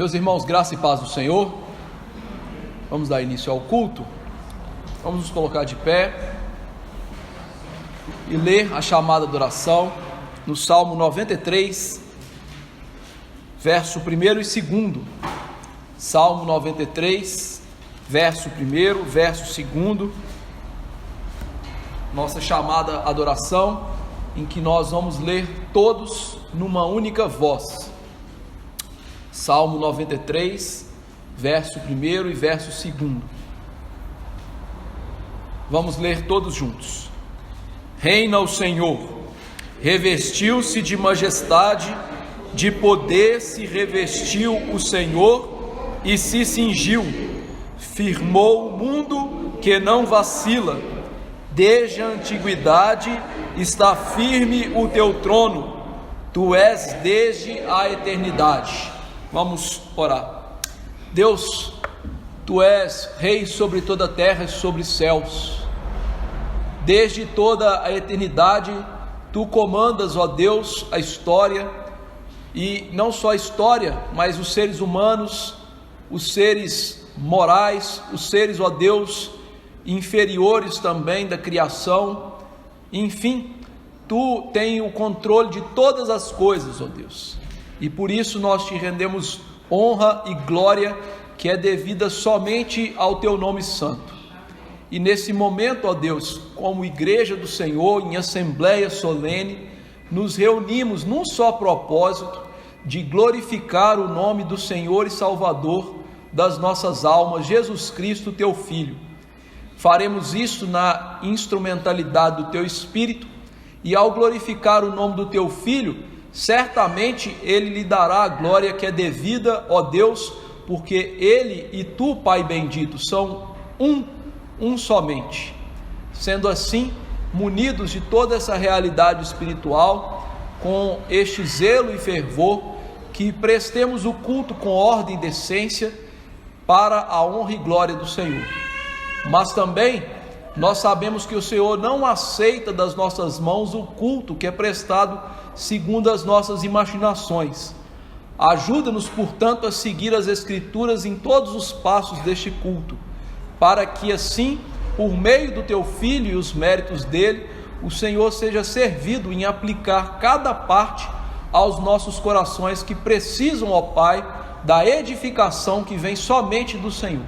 Meus irmãos, graça e paz do Senhor. Vamos dar início ao culto. Vamos nos colocar de pé e ler a chamada de oração no Salmo 93, verso 1 e 2. Salmo 93, verso 1, verso 2. Nossa chamada de adoração, em que nós vamos ler todos numa única voz. Salmo 93, verso 1 e verso 2. Vamos ler todos juntos. Reina o Senhor, revestiu-se de majestade, de poder se revestiu o Senhor e se cingiu, firmou o mundo que não vacila, desde a antiguidade está firme o teu trono, tu és desde a eternidade. Vamos orar. Deus, tu és Rei sobre toda a terra e sobre os céus. Desde toda a eternidade, tu comandas, ó Deus, a história, e não só a história, mas os seres humanos, os seres morais, os seres, ó Deus, inferiores também da criação. Enfim, tu tens o controle de todas as coisas, ó Deus, e por isso nós te rendemos honra e glória que é devida somente ao teu nome santo. E nesse momento, ó Deus, como igreja do Senhor, em assembleia solene, nos reunimos num só propósito de glorificar o nome do Senhor e Salvador das nossas almas, Jesus Cristo, teu Filho. Faremos isso na instrumentalidade do teu Espírito, e ao glorificar o nome do teu Filho, certamente ele lhe dará a glória que é devida, ó Deus, porque ele e tu, Pai bendito, são um somente. Sendo assim, munidos de toda essa realidade espiritual, com este zelo e fervor, que prestemos o culto com ordem e decência para a honra e glória do Senhor. Mas também nós sabemos que o Senhor não aceita das nossas mãos o culto que é prestado segundo as nossas imaginações. Ajuda-nos, portanto, a seguir as Escrituras em todos os passos deste culto, para que assim, por meio do teu Filho e os méritos dele, o Senhor seja servido em aplicar cada parte aos nossos corações que precisam, ó Pai, da edificação que vem somente do Senhor.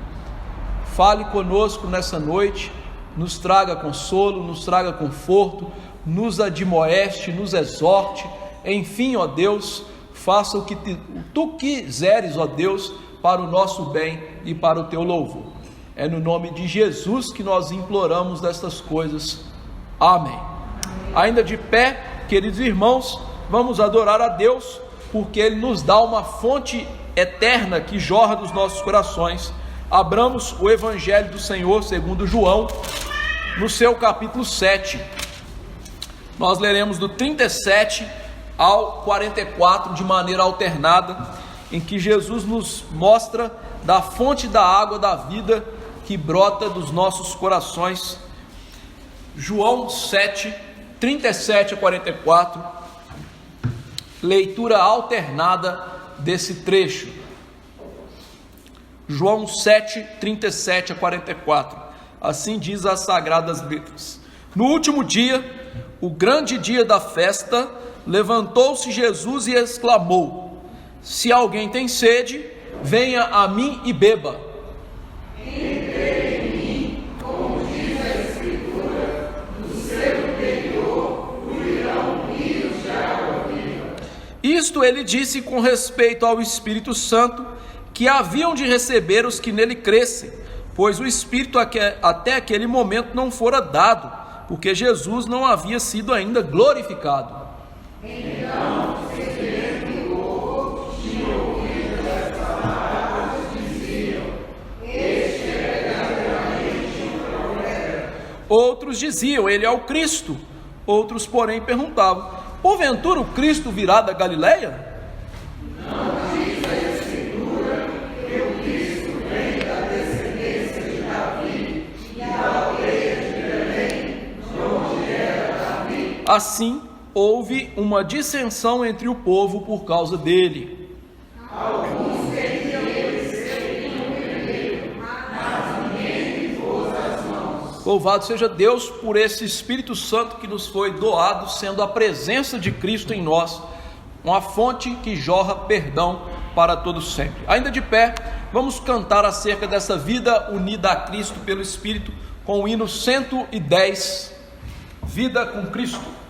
Fale conosco nessa noite, nos traga consolo, nos traga conforto, nos admoeste, nos exorte, enfim, ó Deus, faça o que tu quiseres, ó Deus, para o nosso bem e para o teu louvor. É no nome de Jesus que nós imploramos destas coisas. Amém. Ainda de pé, queridos irmãos, vamos adorar a Deus, porque Ele nos dá uma fonte eterna que jorra dos nossos corações. Abramos o Evangelho do Senhor segundo João, no seu capítulo 7. Nós leremos do 37 ao 44 de maneira alternada, em que Jesus nos mostra da fonte da água da vida que brota dos nossos corações. João 7, 37 a 44, leitura alternada desse trecho. João 7, 37 a 44, assim diz as Sagradas Letras. No último dia, o grande dia da festa, levantou-se Jesus e exclamou: se alguém tem sede, venha a mim e beba. Entre em mim, como diz a Escritura, do seu interior fluirão rios de água viva. Isto ele disse com respeito ao Espírito Santo, que haviam de receber os que nele crescem, pois o Espírito até aquele momento não fora dado, porque Jesus não havia sido ainda glorificado. Então, recebendo o povo, tinham ouvido estas palavras, diziam: este é verdadeiramente um profeta. Outros diziam: ele é o Cristo. Outros, porém, perguntavam: porventura o Cristo virá da Galileia? Não diz a Escritura que o Cristo vem da descendência de Davi e da aldeia de Belém, de onde era Davi? Assim, houve uma dissensão entre o povo por causa dele. Alguns Louvado seja Deus por esse Espírito Santo que nos foi doado, sendo a presença de Cristo em nós, uma fonte que jorra perdão para todos sempre. Ainda de pé, vamos cantar acerca dessa vida unida a Cristo pelo Espírito com o hino 110, Vida com Cristo.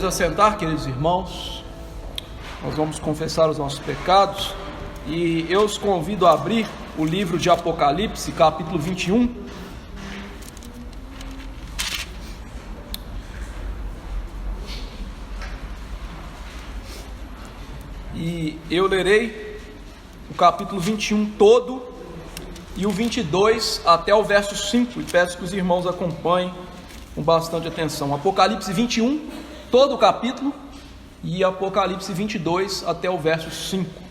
Assentar, queridos irmãos, nós vamos confessar os nossos pecados e eu os convido a abrir o livro de Apocalipse, capítulo 21. E eu lerei o capítulo 21 todo e o 22 até o verso 5 e peço que os irmãos acompanhem com bastante atenção. Apocalipse 21, todo o capítulo, e Apocalipse 22 até o verso 5.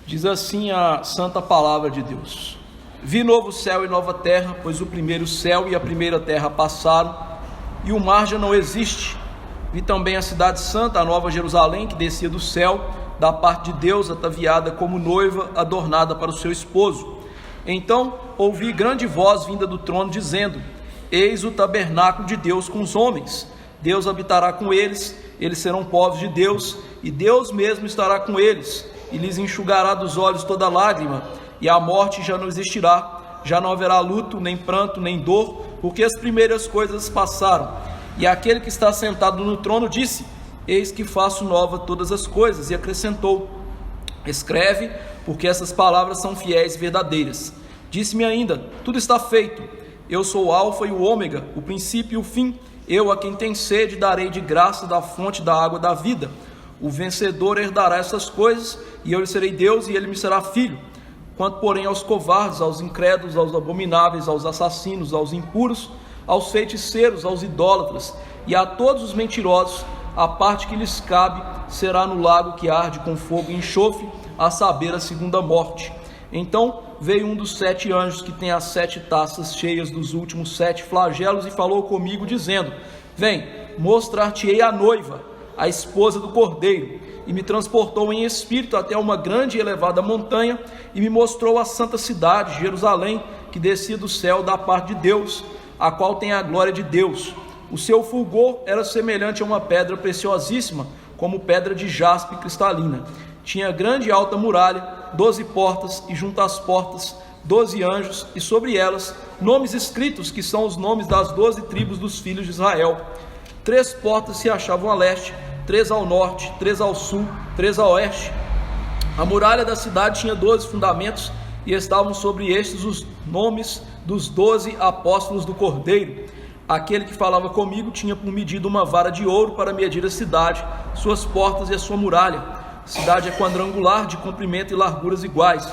Diz assim a santa palavra de Deus: Vi novo céu e nova terra, pois o primeiro céu e a primeira terra passaram, e o mar já não existe. Vi também a cidade santa, a nova Jerusalém, que descia do céu, da parte de Deus, ataviada como noiva, adornada para o seu esposo. Então ouvi grande voz vinda do trono, dizendo: Eis o tabernáculo de Deus com os homens. Deus habitará com eles, eles serão povos de Deus, e Deus mesmo estará com eles, e lhes enxugará dos olhos toda lágrima, e a morte já não existirá, já não haverá luto, nem pranto, nem dor, porque as primeiras coisas passaram. E aquele que está sentado no trono disse: Eis que faço nova todas as coisas, e acrescentou: Escreve, porque essas palavras são fiéis e verdadeiras. Disse-me ainda: Tudo está feito. Eu sou o Alfa e o Ômega, o princípio e o fim. Eu, a quem tem sede, darei de graça da fonte da água da vida. O vencedor herdará essas coisas, e eu lhe serei Deus, e ele me será filho. Quanto, porém, aos covardes, aos incrédulos, aos abomináveis, aos assassinos, aos impuros, aos feiticeiros, aos idólatras e a todos os mentirosos, a parte que lhes cabe será no lago que arde com fogo e enxofre, a saber, a segunda morte. Então veio um dos 7 anjos, que tem as 7 taças cheias dos últimos 7 flagelos, e falou comigo, dizendo: Vem, mostrar-te-ei a noiva, a esposa do Cordeiro. E me transportou em espírito até uma grande e elevada montanha, e me mostrou a santa cidade, Jerusalém, que descia do céu da parte de Deus, a qual tem a glória de Deus. O seu fulgor era semelhante a uma pedra preciosíssima, como pedra de jaspe cristalina. Tinha grande e alta muralha, 12 portas, e junto às portas 12 anjos, e sobre elas nomes escritos, que são os nomes das 12 tribos dos filhos de Israel. 3 portas se achavam a leste, 3 ao norte, 3 ao sul, 3 a oeste. A muralha da cidade tinha 12 fundamentos, e estavam sobre estes os nomes dos 12 apóstolos do Cordeiro. Aquele que falava comigo tinha por medida uma vara de ouro para medir a cidade, suas portas e a sua muralha. A cidade é quadrangular, de comprimento e larguras iguais.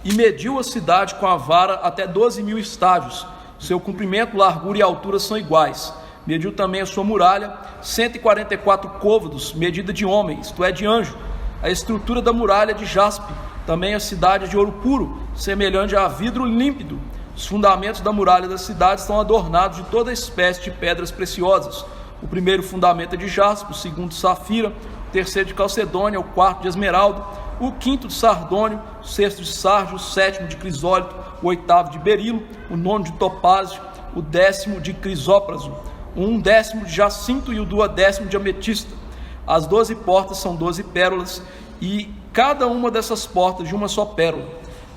E mediu a cidade com a vara até 12.000 estádios. Seu comprimento, largura e altura são iguais. Mediu também a sua muralha, 144 côvados, medida de homem, isto é, de anjo. A estrutura da muralha é de jaspe. Também a cidade é de ouro puro, semelhante a vidro límpido. Os fundamentos da muralha da cidade estão adornados de toda espécie de pedras preciosas. O primeiro fundamento é de jaspe, o segundo de safira, o terceiro de calcedônia, o quarto de esmeralda, o quinto de sardônio, o sexto de sárdio, o sétimo de crisólito, o oitavo de berilo, o nono de topázio, o 10º de crisópraso, o 11º de jacinto e o 12º de ametista. As 12 portas são 12 pérolas, e cada uma dessas portas de uma só pérola.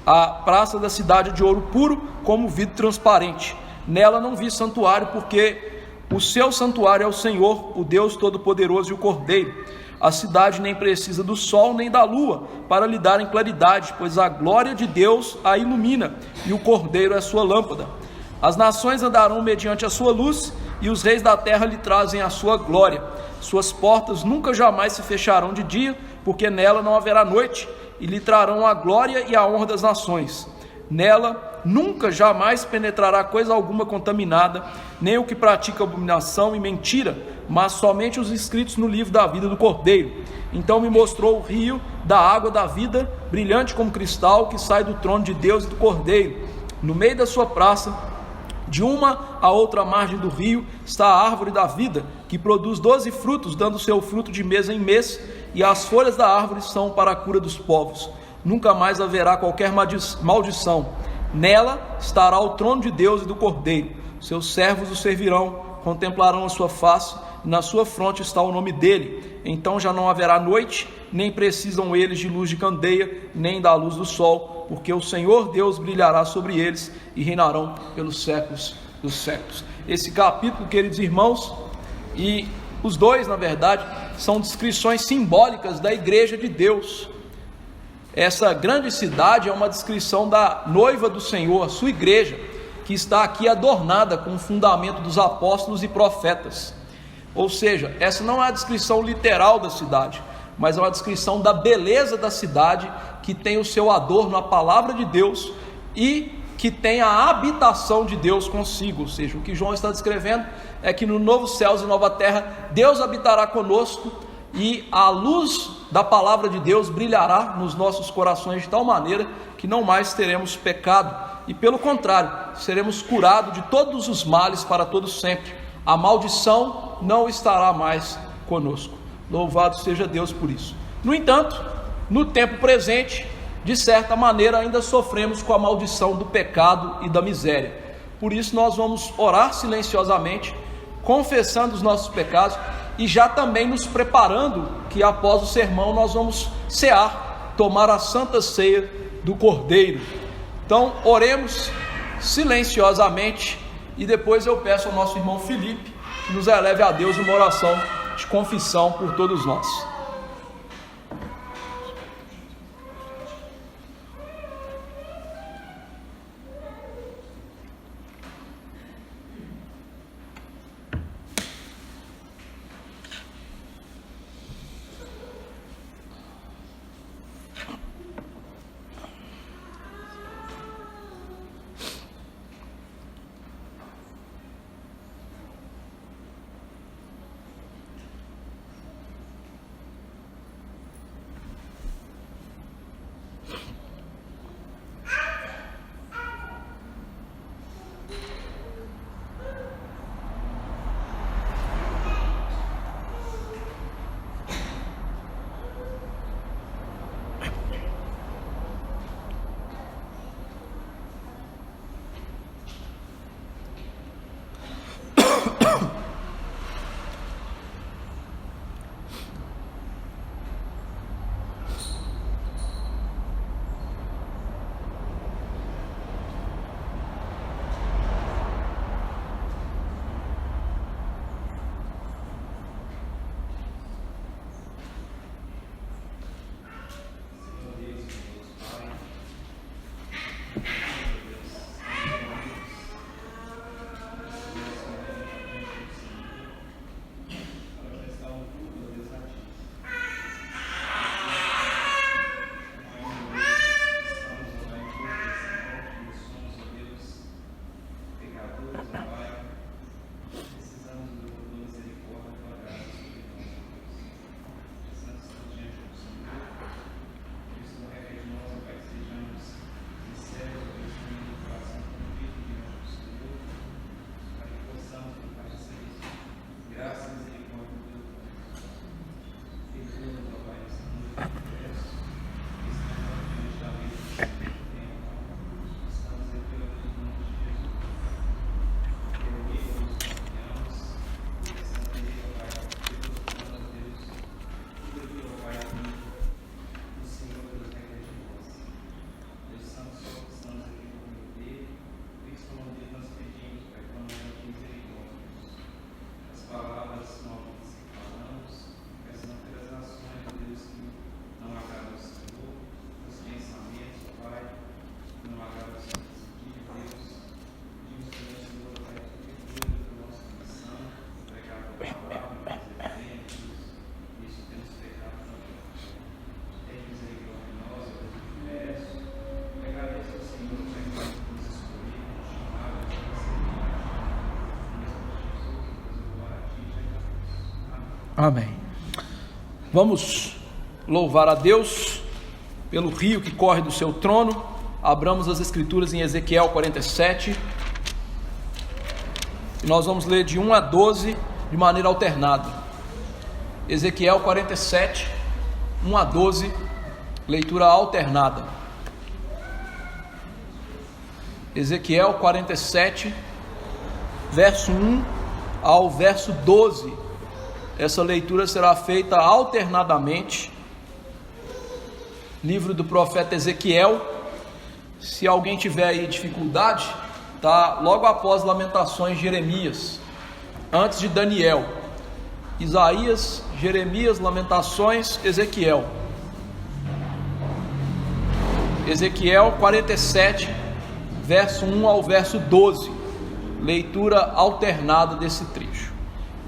A praça da cidade é de ouro puro, como vidro transparente. Nela não vi santuário, porque o seu santuário é o Senhor, o Deus Todo-Poderoso, e o Cordeiro. A cidade nem precisa do sol nem da lua para lhe darem claridade, pois a glória de Deus a ilumina, e o Cordeiro é a sua lâmpada. As nações andarão mediante a sua luz, e os reis da terra lhe trazem a sua glória. Suas portas nunca jamais se fecharão de dia, porque nela não haverá noite, e lhe trarão a glória e a honra das nações. Nela nunca jamais penetrará coisa alguma contaminada, nem o que pratica abominação e mentira, mas somente os inscritos no livro da vida do Cordeiro. Então me mostrou o rio da água da vida, brilhante como cristal, que sai do trono de Deus e do Cordeiro. No meio da sua praça, de uma a outra margem do rio, está a árvore da vida, que produz 12 frutos, dando seu fruto de mês em mês, e as folhas da árvore são para a cura dos povos. Nunca mais haverá qualquer maldição. Nela estará o trono de Deus e do Cordeiro. Seus servos o servirão, contemplarão a sua face, e na sua fronte está o nome dele. Então já não haverá noite, nem precisam eles de luz de candeia, nem da luz do sol, porque o Senhor Deus brilhará sobre eles, e reinarão pelos séculos dos séculos. Esse capítulo, queridos irmãos, e os dois, na verdade, são descrições simbólicas da igreja de Deus. Essa grande cidade é uma descrição da noiva do Senhor, a sua igreja, que está aqui adornada com o fundamento dos apóstolos e profetas. Ou seja, essa não é a descrição literal da cidade, mas é uma descrição da beleza da cidade, que tem o seu adorno, a palavra de Deus, e que tem a habitação de Deus consigo. Ou seja, o que João está descrevendo é que no novo céus e nova terra, Deus habitará conosco, e a luz da palavra de Deus brilhará nos nossos corações de tal maneira que não mais teremos pecado, e pelo contrário, seremos curados de todos os males para todos sempre. A maldição não estará mais conosco. Louvado seja Deus por isso. No entanto, no tempo presente, de certa maneira ainda sofremos com a maldição do pecado e da miséria. Por isso nós vamos orar silenciosamente, confessando os nossos pecados e já também nos preparando que após o sermão nós vamos cear, tomar a santa ceia do Cordeiro. Então oremos silenciosamente e depois eu peço ao nosso irmão Felipe que nos eleve a Deus uma oração de confissão por todos nós. Amém. Vamos louvar a Deus pelo rio que corre do seu trono. Abramos as escrituras em Ezequiel 47. E nós vamos ler de 1 a 12 de maneira alternada. Ezequiel 47, 1 a 12, leitura alternada. Ezequiel 47, verso 1 ao verso 12. Essa leitura será feita alternadamente. Livro do profeta Ezequiel. Se alguém tiver aí dificuldade, tá logo após Lamentações, Jeremias, antes de Daniel. Isaías, Jeremias, Lamentações, Ezequiel. Ezequiel 47, verso 1 ao verso 12. Leitura alternada desse trecho.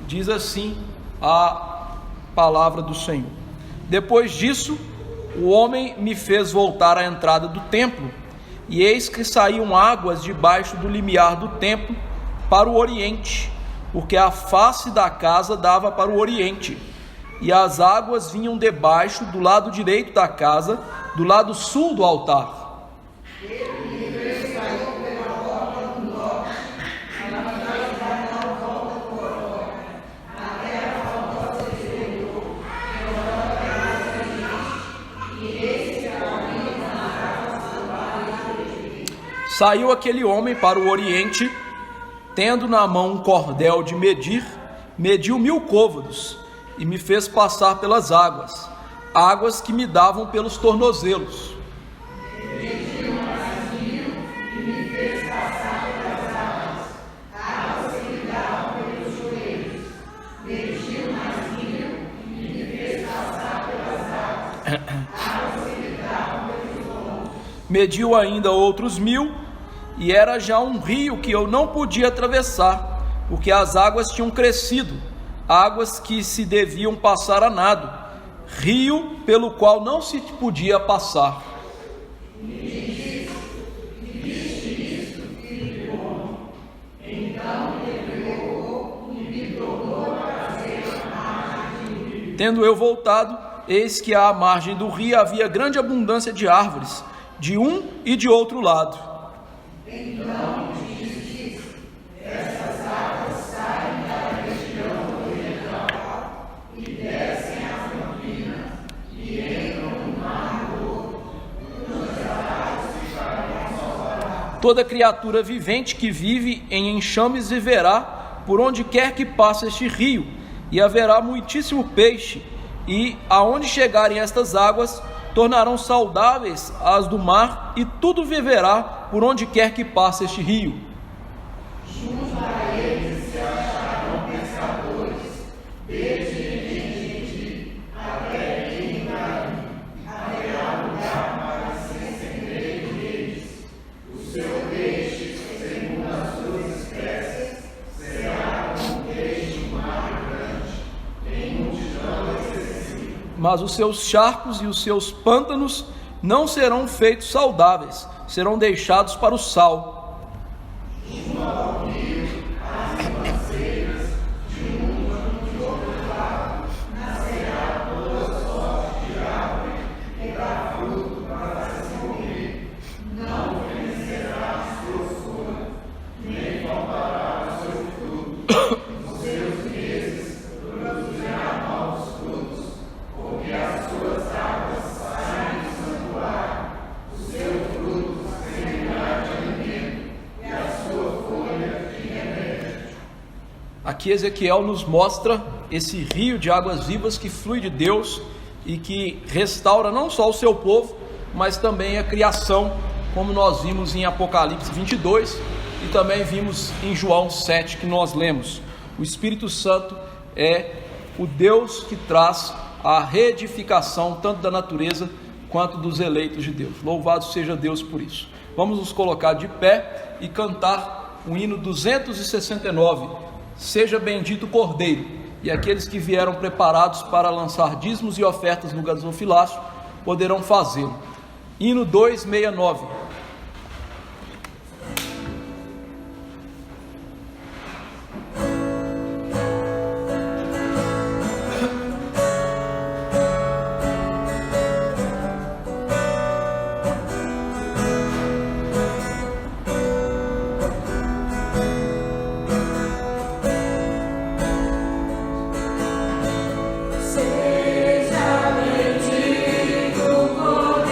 Diz assim a palavra do Senhor: Depois disso, o homem me fez voltar à entrada do templo, e eis que saíam águas debaixo do limiar do templo para o oriente, porque a face da casa dava para o oriente. e as águas vinham debaixo do lado direito da casa, do lado sul do altar. Saiu aquele homem para o oriente, tendo na mão um cordel de medir, mediu 1000 côvados, e me fez passar pelas águas, águas que me davam pelos tornozelos. Mediu mais 1000 e me fez passar pelas águas, águas que me davam pelos joelhos. Mediu mais 1000 e me fez passar pelas águas, águas que me davam pelos lombos. Mediu ainda outros 1000, e era já um rio que eu não podia atravessar, porque as águas tinham crescido, águas que se deviam passar a nado, rio pelo qual não se podia passar. Tendo eu voltado, eis que à margem do rio havia grande abundância de árvores, de um e de outro lado. Então disse: essas águas saem da região oriental e descem as campinas e entram no mar Morto, onde as águas ficarão salvadas. Toda criatura vivente que vive em enxames viverá por onde quer que passe este rio, e haverá muitíssimo peixe, e aonde chegarem estas águas, tornarão saudáveis as do mar, e tudo viverá por onde quer que passe este rio. Junto a eles se acharão pescadores, desde Engendi até Engarim. Haverá lugar para se estenderem neles. O seu peixe, segundo as suas espécies, será como peixe do mar grande, em multidão excessiva. Mas os seus charcos e os seus pântanos não serão feitos saudáveis, serão deixados para o sal. Junto ao rio, as ribanceiras, de um e de outro lado, nascerá toda sorte de árvore que dá fruto para se comer. Não fenecerá a sua folha, nem faltará o seu fruto. Nos seus meses produzirá novos frutos, porque as suas águas saem do santuário. O seu fruto servirá de alimento, e a sua folha de remédio. Aqui Ezequiel nos mostra esse rio de águas vivas que flui de Deus e que restaura não só o seu povo, mas também a criação, como nós vimos em Apocalipse 22 e também vimos em João 7 que nós lemos. O Espírito Santo é o Deus que traz a reedificação tanto da natureza quanto dos eleitos de Deus. Louvado seja Deus por isso. Vamos nos colocar de pé e cantar o hino 269, Seja bendito o Cordeiro. E aqueles que vieram preparados para lançar dízimos e ofertas no gasofilácio poderão fazê-lo. Hino 269. Seja bendito o Cordeiro.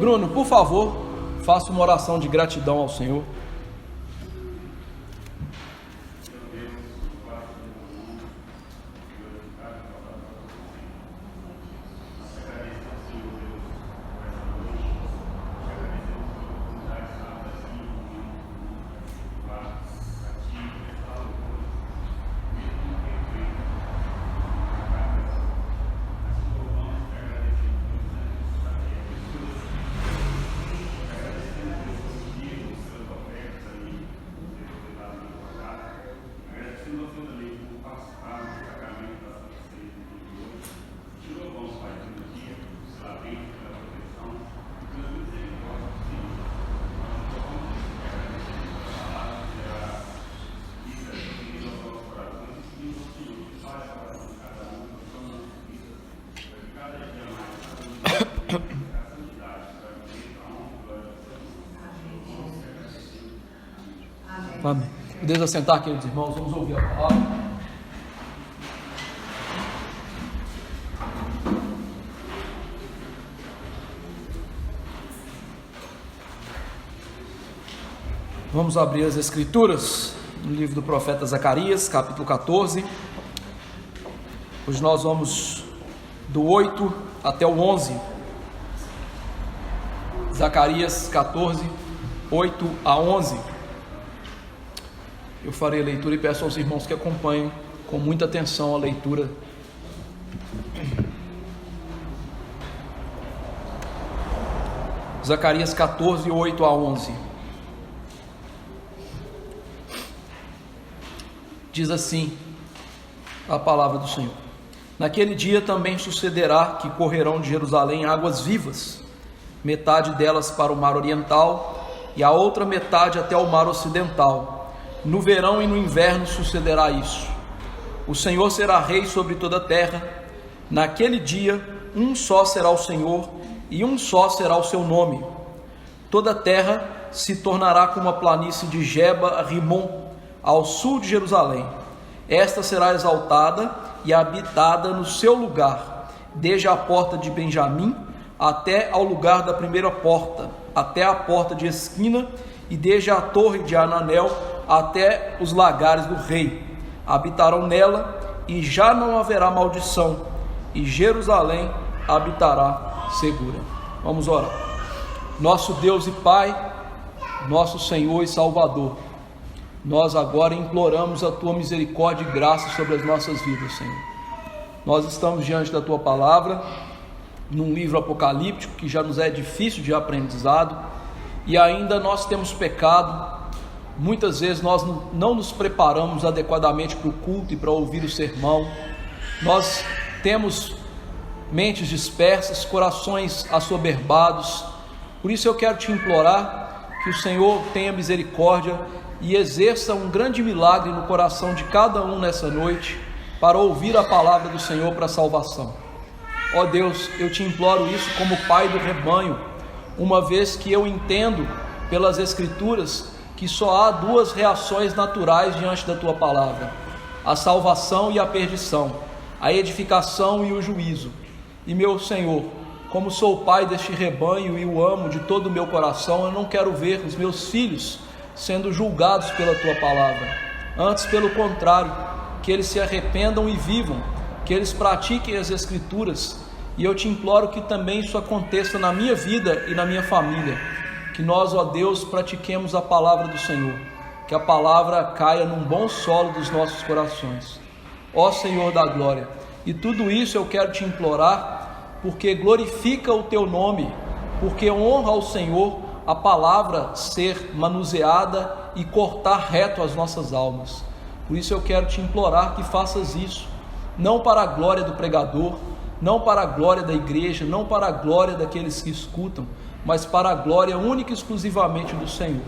Bruno, por favor, faça uma oração de gratidão ao Senhor. Amém. Podemos assentar, queridos irmãos, vamos ouvir a palavra. Vamos abrir as Escrituras no livro do profeta Zacarias, capítulo 14. Hoje nós vamos do 8 até o 11. Zacarias 14, 8 a 11. Eu farei a leitura e peço aos irmãos que acompanhem com muita atenção a leitura. Zacarias 14, 8 a 11. Diz assim a palavra do Senhor: Naquele dia também sucederá que correrão de Jerusalém águas vivas, metade delas para o mar oriental e a outra metade até o mar ocidental. No verão e no inverno sucederá isso. O Senhor será rei sobre toda a terra. Naquele dia, um só será o Senhor e um só será o seu nome. Toda a terra se tornará como a planície de Geba a Rimon, ao sul de Jerusalém. Esta será exaltada e habitada no seu lugar, desde a porta de Benjamim até ao lugar da primeira porta, até a porta de esquina, e desde a torre de Ananel até os lagares do rei. Habitarão nela, e já não haverá maldição, e Jerusalém habitará segura. Vamos orar. Nosso Deus e Pai, nosso Senhor e Salvador, nós agora imploramos a Tua misericórdia e graça sobre as nossas vidas, Senhor. Nós estamos diante da Tua palavra, num livro apocalíptico que já nos é difícil de aprendizado, e ainda nós temos pecado. Muitas vezes nós não nos preparamos adequadamente para o culto e para ouvir o sermão. Nós temos mentes dispersas, corações assoberbados. Por isso eu quero te implorar que o Senhor tenha misericórdia e exerça um grande milagre no coração de cada um nessa noite, para ouvir a palavra do Senhor para a salvação. Ó Deus, eu te imploro isso como pai do rebanho, uma vez que eu entendo pelas Escrituras que só há duas reações naturais diante da Tua palavra: a salvação e a perdição, a edificação e o juízo. E meu Senhor, como sou pai deste rebanho e o amo de todo o meu coração, eu não quero ver os meus filhos sendo julgados pela Tua palavra. Antes, pelo contrário, que eles se arrependam e vivam, que eles pratiquem as Escrituras. E eu te imploro que também isso aconteça na minha vida e na minha família. Que nós, ó Deus, pratiquemos a palavra do Senhor, que a palavra caia num bom solo dos nossos corações. Ó Senhor da glória, e tudo isso eu quero te implorar, porque glorifica o Teu nome, porque honra ao Senhor a palavra ser manuseada e cortar reto as nossas almas. Por isso eu quero te implorar que faças isso, não para a glória do pregador, não para a glória da igreja, não para a glória daqueles que escutam, mas para a glória única e exclusivamente do Senhor.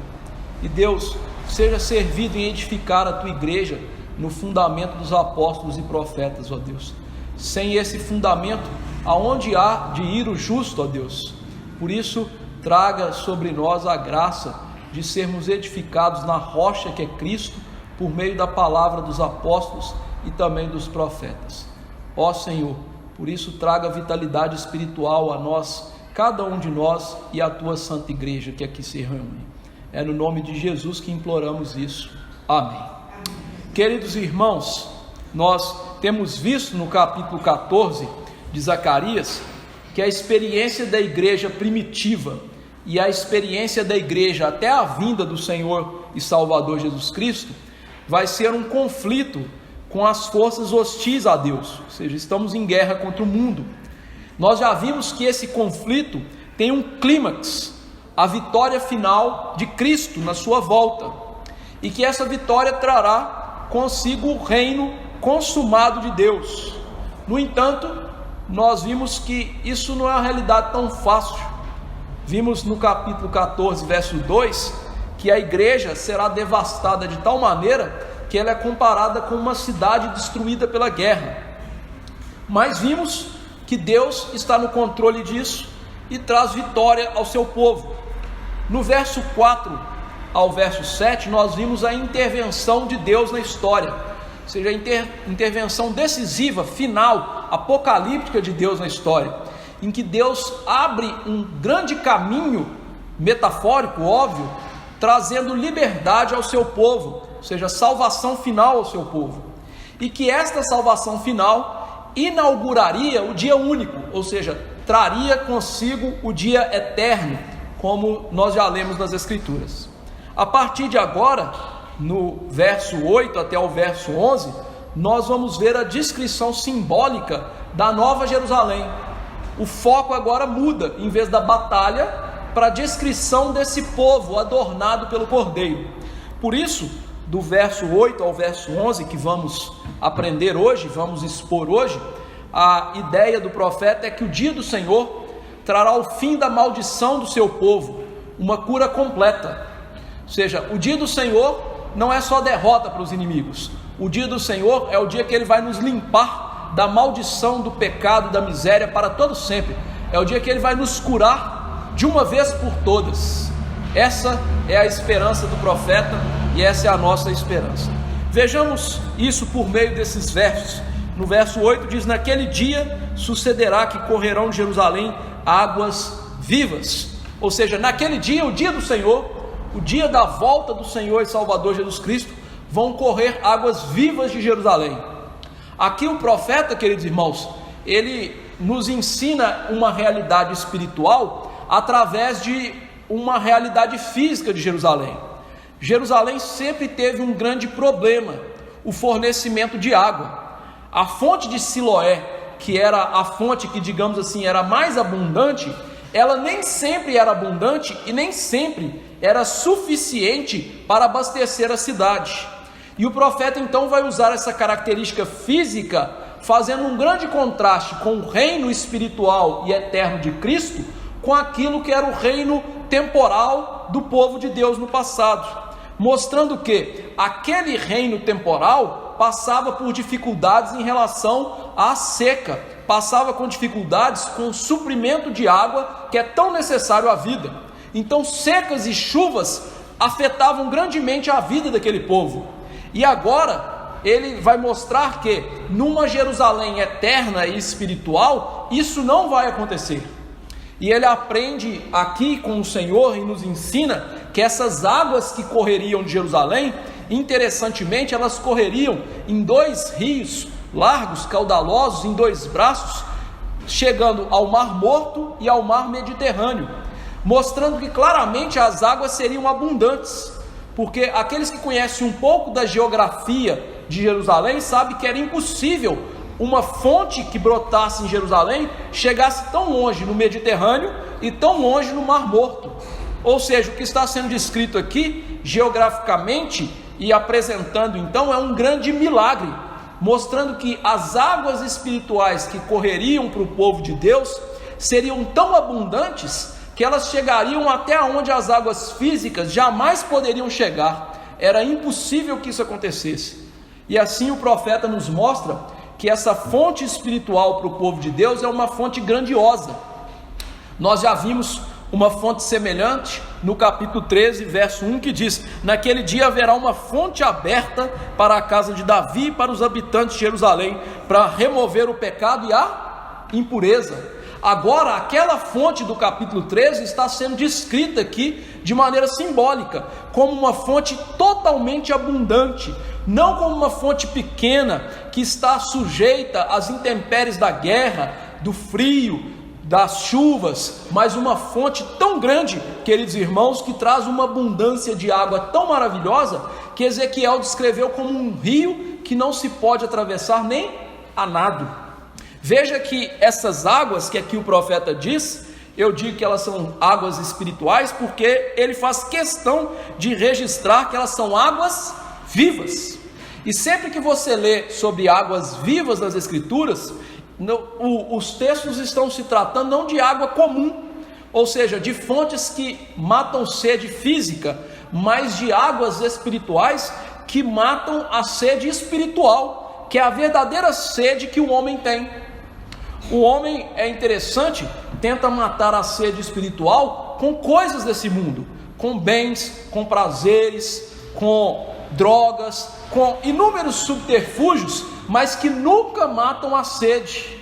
E Deus, seja servido em edificar a Tua igreja no fundamento dos apóstolos e profetas, ó Deus. Sem esse fundamento, aonde há de ir o justo, ó Deus? Por isso, traga sobre nós a graça de sermos edificados na rocha que é Cristo, por meio da palavra dos apóstolos e também dos profetas. Ó Senhor, por isso traga vitalidade espiritual a nós cada um de nós e a tua santa igreja que aqui se reúne. É no nome de Jesus que imploramos isso. Amém. Queridos irmãos, nós temos visto no capítulo 14 de Zacarias que a experiência da igreja primitiva e a experiência da igreja até a vinda do Senhor e Salvador Jesus Cristo vai ser um conflito com as forças hostis a Deus, ou seja, estamos em guerra contra o mundo. Nós já vimos que esse conflito tem um clímax, a vitória final de Cristo na sua volta, e que essa vitória trará consigo o reino consumado de Deus. No entanto, nós vimos que isso não é uma realidade tão fácil. Vimos no capítulo 14, verso 2, que a igreja será devastada de tal maneira que ela é comparada com uma cidade destruída pela guerra. Mas vimos que Deus está no controle disso e traz vitória ao seu povo. No verso 4 ao verso 7, nós vimos a intervenção de Deus na história, ou seja, a intervenção decisiva, final, apocalíptica de Deus na história, em que Deus abre um grande caminho, metafórico, óbvio, trazendo liberdade ao seu povo, ou seja, salvação final ao seu povo, e que esta salvação final inauguraria o dia único, ou seja, traria consigo o dia eterno, como nós já lemos nas Escrituras. A partir de agora, no verso 8 até o verso 11, nós vamos ver a descrição simbólica da Nova Jerusalém. O foco agora muda, em vez da batalha, para a descrição desse povo adornado pelo Cordeiro. Por isso, do verso 8 ao verso 11, que vamos aprender hoje, vamos expor hoje, a ideia do profeta é que o dia do Senhor trará o fim da maldição do seu povo, uma cura completa. Ou seja, o dia do Senhor não é só derrota para os inimigos. O dia do Senhor é o dia que Ele vai nos limpar da maldição, do pecado, da miséria para todo sempre. É o dia que Ele vai nos curar de uma vez por todas. Essa é a esperança do profeta e essa é a nossa esperança. Vejamos isso por meio desses versos. No verso 8 diz: naquele dia sucederá que correrão de Jerusalém águas vivas. Ou seja, naquele dia, o dia do Senhor, o dia da volta do Senhor e Salvador Jesus Cristo, vão correr águas vivas de Jerusalém. Aqui o profeta, queridos irmãos, ele nos ensina uma realidade espiritual através de uma realidade física de Jerusalém. Jerusalém sempre teve um grande problema, o fornecimento de água. A fonte de Siloé, que era a fonte que, digamos assim, era mais abundante, ela nem sempre era abundante e nem sempre era suficiente para abastecer a cidade. E o profeta então vai usar essa característica física, fazendo um grande contraste com o reino espiritual e eterno de Cristo, com aquilo que era o reino temporal do povo de Deus no passado, mostrando que aquele reino temporal passava por dificuldades em relação à seca, passava com dificuldades com o suprimento de água que é tão necessário à vida. Então secas e chuvas afetavam grandemente a vida daquele povo. E agora ele vai mostrar que numa Jerusalém eterna e espiritual isso não vai acontecer. E ele aprende aqui com o Senhor e nos ensina que essas águas que correriam de Jerusalém, interessantemente, elas correriam em dois rios largos, caudalosos, em dois braços, chegando ao Mar Morto e ao Mar Mediterrâneo, mostrando que claramente as águas seriam abundantes, porque aqueles que conhecem um pouco da geografia de Jerusalém sabem que era impossível uma fonte que brotasse em Jerusalém chegasse tão longe no Mediterrâneo e tão longe no Mar Morto. Ou seja, o que está sendo descrito aqui, geograficamente e apresentando então, é um grande milagre, mostrando que as águas espirituais que correriam para o povo de Deus seriam tão abundantes que elas chegariam até onde as águas físicas jamais poderiam chegar. Era impossível que isso acontecesse. E assim o profeta nos mostra que essa fonte espiritual para o povo de Deus é uma fonte grandiosa. Nós já vimos uma fonte semelhante no capítulo 13, verso 1, que diz: naquele dia haverá uma fonte aberta para a casa de Davi e para os habitantes de Jerusalém, para remover o pecado e a impureza. Agora, aquela fonte do capítulo 13 está sendo descrita aqui de maneira simbólica, como uma fonte totalmente abundante, não como uma fonte pequena que está sujeita às intempéries da guerra, do frio, das chuvas, mas uma fonte tão grande, queridos irmãos, que traz uma abundância de água tão maravilhosa, que Ezequiel descreveu como um rio que não se pode atravessar nem a nado. Veja que essas águas que aqui o profeta diz, eu digo que elas são águas espirituais, porque ele faz questão de registrar que elas são águas vivas. E sempre que você lê sobre águas vivas nas Escrituras, os textos estão se tratando não de água comum, ou seja, de fontes que matam sede física, mas de águas espirituais que matam a sede espiritual, que é a verdadeira sede que o homem tem. O homem, é interessante, tenta matar a sede espiritual com coisas desse mundo, com bens, com prazeres, com drogas, com inúmeros subterfúgios, mas que nunca matam a sede.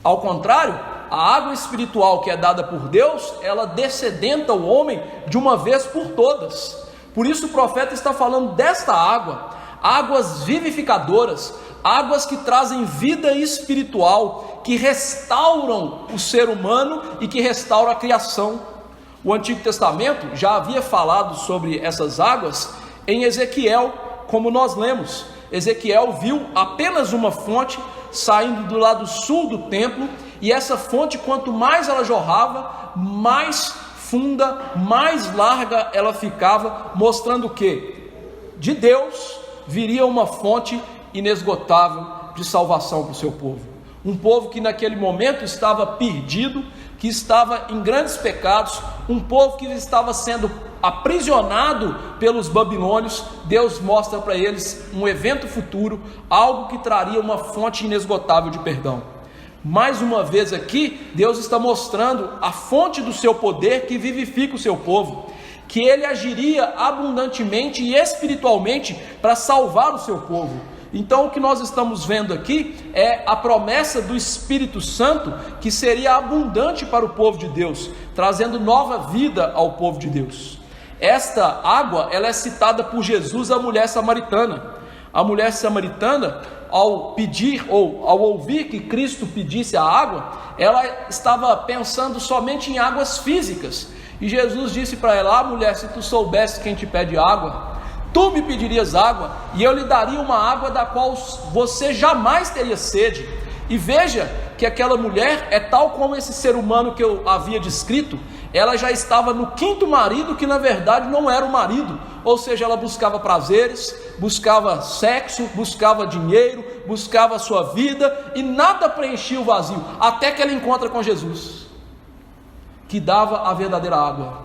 Ao contrário, a água espiritual que é dada por Deus, ela dessedenta o homem de uma vez por todas. Por isso o profeta está falando desta água, águas vivificadoras, águas que trazem vida espiritual, que restauram o ser humano e que restauram a criação. O Antigo Testamento já havia falado sobre essas águas em Ezequiel, como nós lemos. Ezequiel viu apenas uma fonte saindo do lado sul do templo, e essa fonte, quanto mais ela jorrava, mais funda, mais larga ela ficava, mostrando que de Deus viria uma fonte inesgotável de salvação para o seu povo. Um povo que naquele momento estava perdido, que estava em grandes pecados, um povo que estava sendo aprisionado pelos babilônios. Deus mostra para eles um evento futuro, algo que traria uma fonte inesgotável de perdão. Mais uma vez aqui, Deus está mostrando a fonte do seu poder que vivifica o seu povo, que ele agiria abundantemente e espiritualmente para salvar o seu povo. Então o que nós estamos vendo aqui é a promessa do Espírito Santo, que seria abundante para o povo de Deus, trazendo nova vida ao povo de Deus. Esta água, ela é citada por Jesus à mulher samaritana. A mulher samaritana, ao pedir ou ao ouvir que Cristo pedisse a água, ela estava pensando somente em águas físicas. E Jesus disse para ela: mulher, se tu soubesse quem te pede água, tu me pedirias água, e eu lhe daria uma água da qual você jamais teria sede. E veja que aquela mulher é tal como esse ser humano que eu havia descrito. Ela já estava no quinto marido, que na verdade não era o marido, ou seja, ela buscava prazeres, buscava sexo, buscava dinheiro, buscava a sua vida, e nada preenchia o vazio, até que ela encontra com Jesus, que dava a verdadeira água,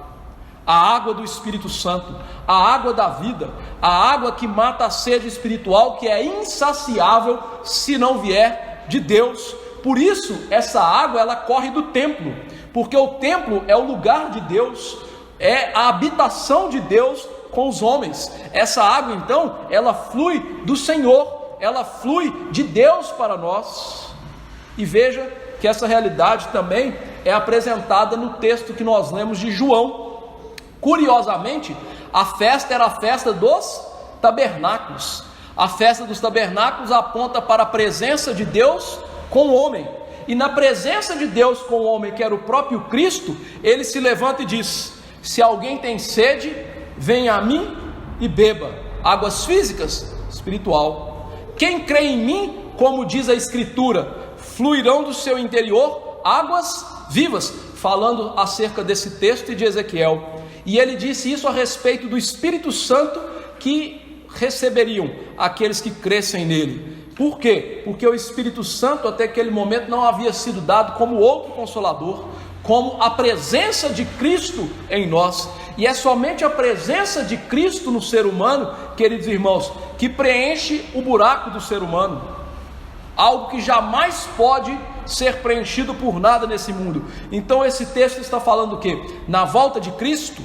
a água do Espírito Santo, a água da vida, a água que mata a sede espiritual, que é insaciável se não vier de Deus. Por isso essa água, ela corre do templo, porque o templo é o lugar de Deus, é a habitação de Deus com os homens. Essa água então, ela flui do Senhor, ela flui de Deus para nós. E veja que essa realidade também é apresentada no texto que nós lemos de João. Curiosamente, a festa era a festa dos tabernáculos. A festa dos tabernáculos aponta para a presença de Deus com o homem. E na presença de Deus com o homem, que era o próprio Cristo, ele se levanta e diz: se alguém tem sede, venha a mim e beba. Águas físicas, espiritual. Quem crê em mim, como diz a Escritura, fluirão do seu interior águas vivas. Falando acerca desse texto e de Ezequiel. E ele disse isso a respeito do Espírito Santo que receberiam aqueles que crescem nele. Por quê? Porque o Espírito Santo até aquele momento não havia sido dado como outro Consolador, como a presença de Cristo em nós. E é somente a presença de Cristo no ser humano, queridos irmãos, que preenche o buraco do ser humano. Algo que jamais pode ser preenchido por nada nesse mundo. Então esse texto está falando o quê? Na volta de Cristo,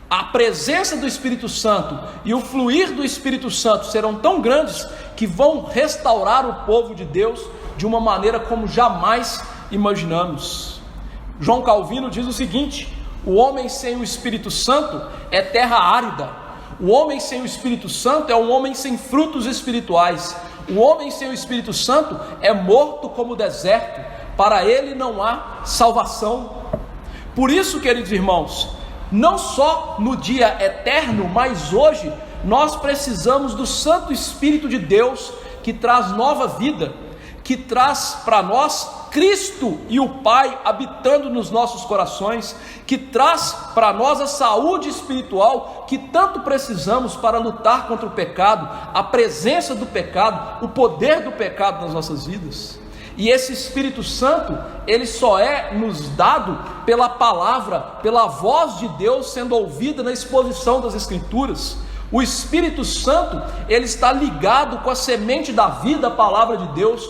a presença do Espírito Santo e o fluir do Espírito Santo serão tão grandes que vão restaurar o povo de Deus de uma maneira como jamais imaginamos. João Calvino diz o seguinte: o homem sem o Espírito Santo é terra árida. O homem sem o Espírito Santo é um homem sem frutos espirituais. O homem sem o Espírito Santo é morto como o deserto. Para ele não há salvação. Por isso, queridos irmãos, não só no dia eterno, mas hoje nós precisamos do Santo Espírito de Deus, que traz nova vida, que traz para nós Cristo e o Pai habitando nos nossos corações, que traz para nós a saúde espiritual que tanto precisamos para lutar contra o pecado, a presença do pecado, o poder do pecado nas nossas vidas. E esse Espírito Santo, ele só é nos dado pela palavra, pela voz de Deus sendo ouvida na exposição das Escrituras. O Espírito Santo, ele está ligado com a semente da vida, a palavra de Deus.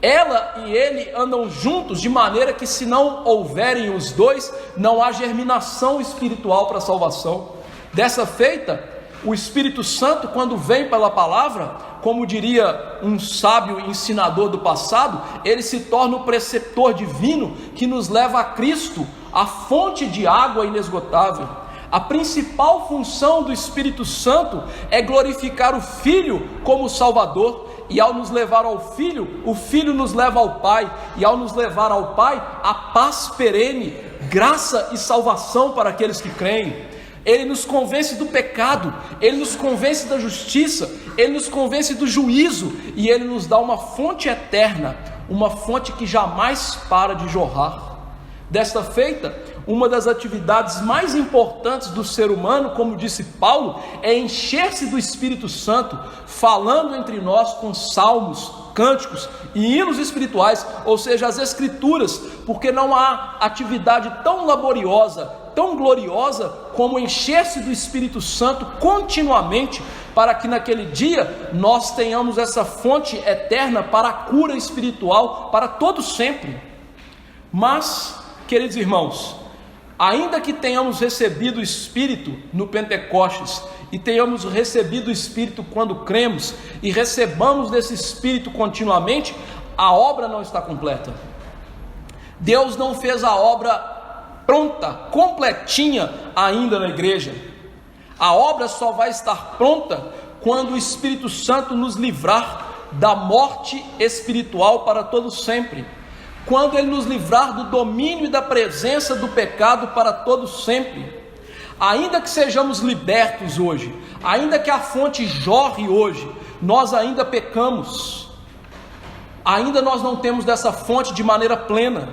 Ela e ele andam juntos, de maneira que, se não houverem os dois, não há germinação espiritual para a salvação. Dessa feita, o Espírito Santo, quando vem pela palavra, como diria um sábio ensinador do passado, ele se torna o preceptor divino que nos leva a Cristo, a fonte de água inesgotável. A principal função do Espírito Santo é glorificar o Filho como Salvador. E ao nos levar ao Filho, o Filho nos leva ao Pai, e ao nos levar ao Pai, a paz perene, graça e salvação para aqueles que creem. Ele nos convence do pecado, ele nos convence da justiça, ele nos convence do juízo, e ele nos dá uma fonte eterna, uma fonte que jamais para de jorrar. Desta feita, uma das atividades mais importantes do ser humano, como disse Paulo, é encher-se do Espírito Santo, falando entre nós com salmos, cânticos e hinos espirituais, ou seja, as Escrituras, porque não há atividade tão laboriosa, tão gloriosa, como encher-se do Espírito Santo continuamente, para que naquele dia nós tenhamos essa fonte eterna para a cura espiritual, para todo sempre. Mas, queridos irmãos, ainda que tenhamos recebido o Espírito no Pentecostes, e tenhamos recebido o Espírito quando cremos, e recebamos desse Espírito continuamente, a obra não está completa. Deus não fez a obra pronta, completinha ainda na igreja. A obra só vai estar pronta quando o Espírito Santo nos livrar da morte espiritual para todo sempre. Quando ele nos livrar do domínio e da presença do pecado para todo sempre. Ainda que sejamos libertos hoje, ainda que a fonte jorre hoje, nós ainda pecamos, ainda nós não temos dessa fonte de maneira plena.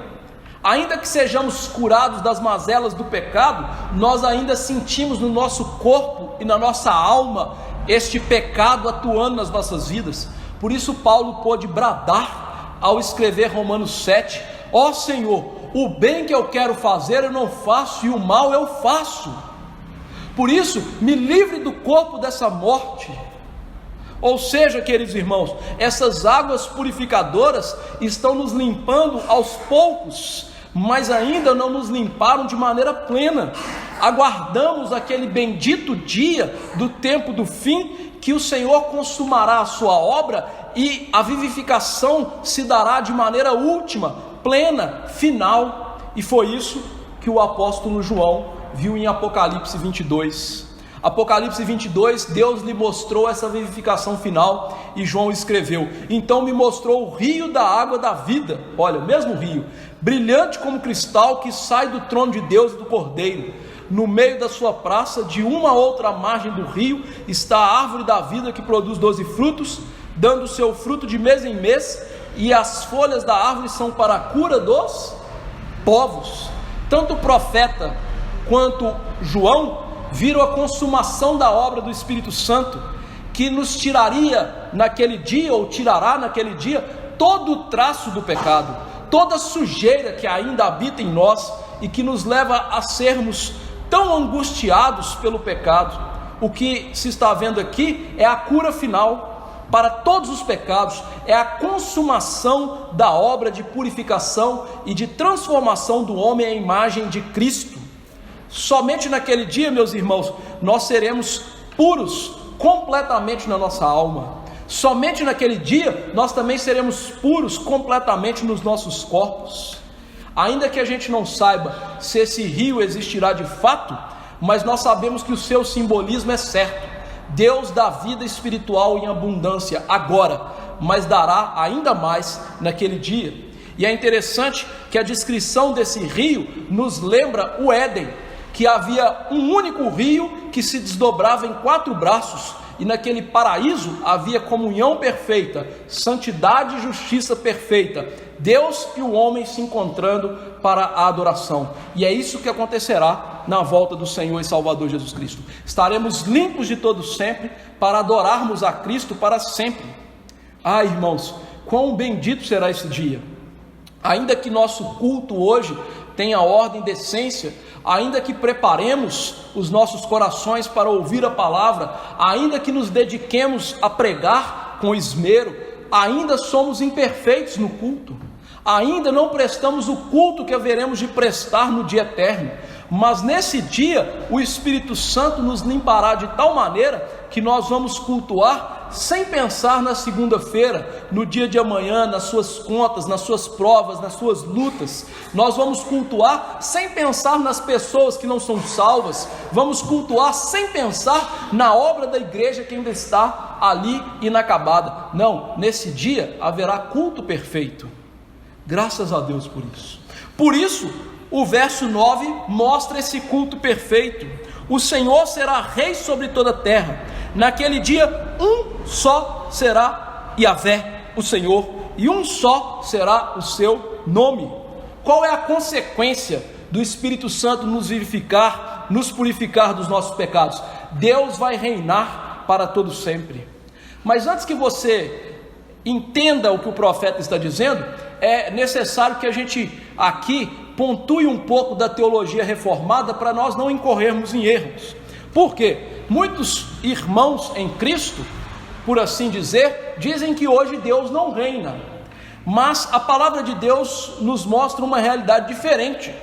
Ainda que sejamos curados das mazelas do pecado, nós ainda sentimos no nosso corpo e na nossa alma este pecado atuando nas nossas vidas. Por isso Paulo pôde bradar ao escrever Romanos 7, ó Senhor, o bem que eu quero fazer eu não faço, e o mal eu faço. Por isso, me livre do corpo dessa morte. Ou seja, queridos irmãos, essas águas purificadoras estão nos limpando aos poucos, mas ainda não nos limparam de maneira plena. Aguardamos aquele bendito dia do tempo do fim, que o Senhor consumará a sua obra e a vivificação se dará de maneira última, plena, final. E foi isso que o apóstolo João viu em Apocalipse 22. Apocalipse 22, Deus lhe mostrou essa vivificação final, e João escreveu: então me mostrou o rio da água da vida, olha, o mesmo rio, brilhante como cristal, que sai do trono de Deus e do Cordeiro. No meio da sua praça, de uma a outra margem do rio, está a árvore da vida, que produz 12 frutos, dando seu fruto de mês em mês, e as folhas da árvore são para a cura dos povos. Tanto o profeta quanto João viram a consumação da obra do Espírito Santo, que nos tiraria naquele dia, ou tirará naquele dia, todo o traço do pecado, toda a sujeira que ainda habita em nós, e que nos leva a sermos tão angustiados pelo pecado. O que se está vendo aqui é a cura final para todos os pecados, é a consumação da obra de purificação e de transformação do homem à imagem de Cristo. Somente naquele dia, meus irmãos, nós seremos puros completamente na nossa alma. Somente naquele dia nós também seremos puros completamente nos nossos corpos. Ainda que a gente não saiba se esse rio existirá de fato, mas nós sabemos que o seu simbolismo é certo. Deus dá vida espiritual em abundância agora, mas dará ainda mais naquele dia. E é interessante que a descrição desse rio nos lembra o Éden, que havia um único rio que se desdobrava em 4 braços, e naquele paraíso havia comunhão perfeita, santidade e justiça perfeita, Deus e o homem se encontrando para a adoração. E é isso que acontecerá na volta do Senhor e Salvador Jesus Cristo. Estaremos limpos de todo sempre para adorarmos a Cristo para sempre. Ah, irmãos, quão bendito será esse dia! Ainda que nosso culto hoje tenha ordem e decência, ainda que preparemos os nossos corações para ouvir a palavra, ainda que nos dediquemos a pregar com esmero, ainda somos imperfeitos no culto, ainda não prestamos o culto que haveremos de prestar no dia eterno, mas nesse dia o Espírito Santo nos limpará de tal maneira que nós vamos cultuar sem pensar na segunda-feira, no dia de amanhã, nas suas contas, nas suas provas, nas suas lutas. Nós vamos cultuar sem pensar nas pessoas que não são salvas, vamos cultuar sem pensar na obra da igreja que ainda está ali inacabada. Não, nesse dia haverá culto perfeito. Graças a Deus por isso. Por isso, o verso 9 mostra esse culto perfeito. O Senhor será rei sobre toda a terra. Naquele dia, um só será Yahvé, o Senhor, e um só será o seu nome. Qual é a consequência do Espírito Santo nos vivificar, nos purificar dos nossos pecados? Deus vai reinar para todo sempre. Mas antes que você entenda o que o profeta está dizendo, é necessário que a gente aqui pontue um pouco da teologia reformada para nós não incorrermos em erros. Por quê? Muitos irmãos em Cristo, por assim dizer, dizem que hoje Deus não reina, mas a palavra de Deus nos mostra uma realidade diferente.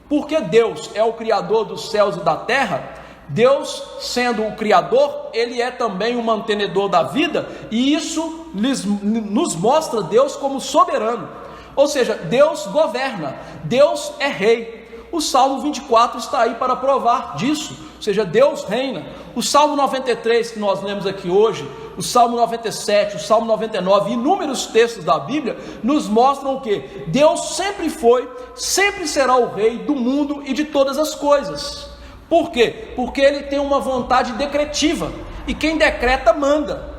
Porque Deus é o Criador dos céus e da terra, Deus, sendo o Criador, Ele é também o mantenedor da vida, e isso nos mostra Deus como soberano. Ou seja, Deus governa, Deus é rei. O Salmo 24 está aí para provar disso, ou seja, Deus reina. O Salmo 93 que nós lemos aqui hoje, o Salmo 97, o Salmo 99, inúmeros textos da Bíblia nos mostram o que? Deus sempre foi, sempre será o rei do mundo e de todas as coisas. Por quê? Porque Ele tem uma vontade decretiva, e quem decreta manda.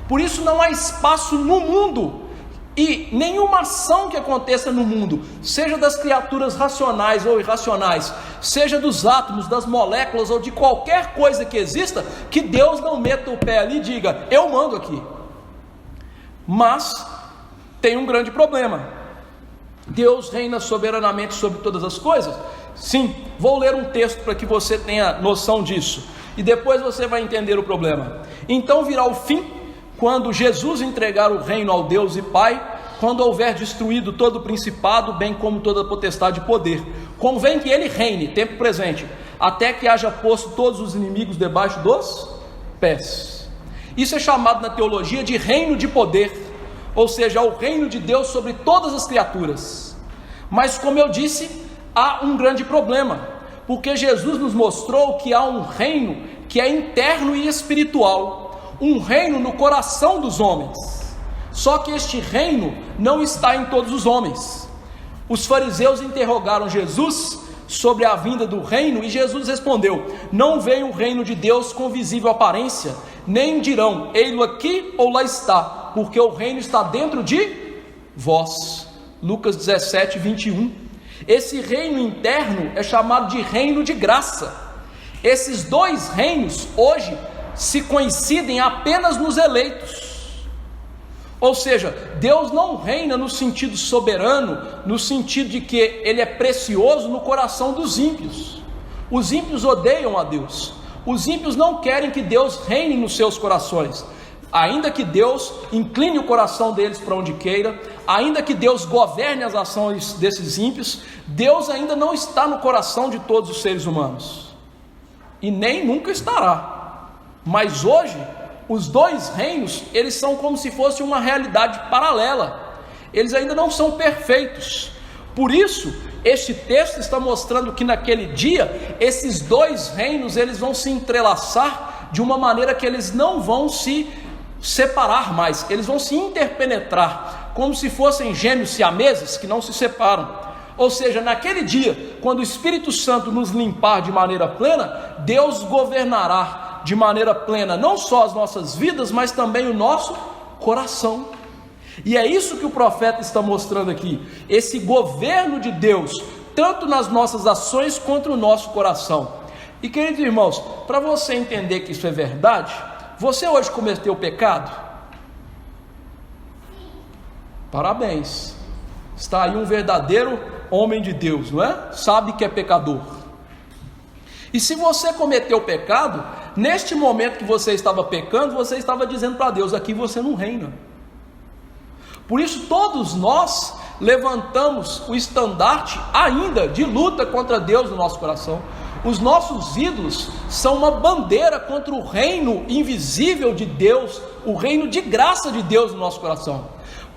Por isso não há espaço no mundo, e nenhuma ação que aconteça no mundo, seja das criaturas racionais ou irracionais, seja dos átomos, das moléculas ou de qualquer coisa que exista, que Deus não meta o pé ali e diga, eu mando aqui. Mas tem um grande problema. Deus reina soberanamente sobre todas as coisas? Sim, vou ler um texto para que você tenha noção disso, e depois você vai entender o problema. Então virá o fim, quando Jesus entregar o reino ao Deus e Pai, quando houver destruído todo o principado, bem como toda a potestade e poder. Convém que Ele reine, tempo presente, até que haja posto todos os inimigos debaixo dos pés. Isso é chamado na teologia de reino de poder, ou seja, o reino de Deus sobre todas as criaturas. Mas como eu disse, há um grande problema, porque Jesus nos mostrou que há um reino que é interno e espiritual, um reino no coração dos homens. Só que este reino não está em todos os homens. Os fariseus interrogaram Jesus sobre a vinda do reino, e Jesus respondeu: não veio o reino de Deus com visível aparência, nem dirão, ei-lo aqui ou lá está, porque o reino está dentro de vós. Lucas 17, 21. Esse reino interno é chamado de reino de graça. Esses dois reinos hoje se coincidem apenas nos eleitos. Ou seja, Deus não reina no sentido soberano, no sentido de que Ele é precioso no coração dos ímpios. Os ímpios odeiam a Deus. Os ímpios não querem que Deus reine nos seus corações. Ainda que Deus incline o coração deles para onde queira, ainda que Deus governe as ações desses ímpios, Deus ainda não está no coração de todos os seres humanos. E nem nunca estará. Mas hoje, os dois reinos, eles são como se fosse uma realidade paralela. Eles ainda não são perfeitos. Por isso, este texto está mostrando que naquele dia, esses dois reinos, eles vão se entrelaçar de uma maneira que eles não vão se separar mais, eles vão se interpenetrar, como se fossem gêmeos siameses que não se separam. Ou seja, naquele dia, quando o Espírito Santo nos limpar de maneira plena, Deus governará de maneira plena, não só as nossas vidas, mas também o nosso coração. E é isso que o profeta está mostrando aqui, esse governo de Deus, tanto nas nossas ações quanto no nosso coração. E queridos irmãos, para você entender que isso é verdade, você hoje cometeu pecado? Parabéns, está aí um verdadeiro homem de Deus, não é? Sabe que é pecador. E se você cometeu pecado, neste momento que você estava pecando, você estava dizendo para Deus: aqui você não reina. Por isso todos nós levantamos o estandarte ainda de luta contra Deus no nosso coração. Os nossos ídolos são uma bandeira contra o reino invisível de Deus, o reino de graça de Deus no nosso coração.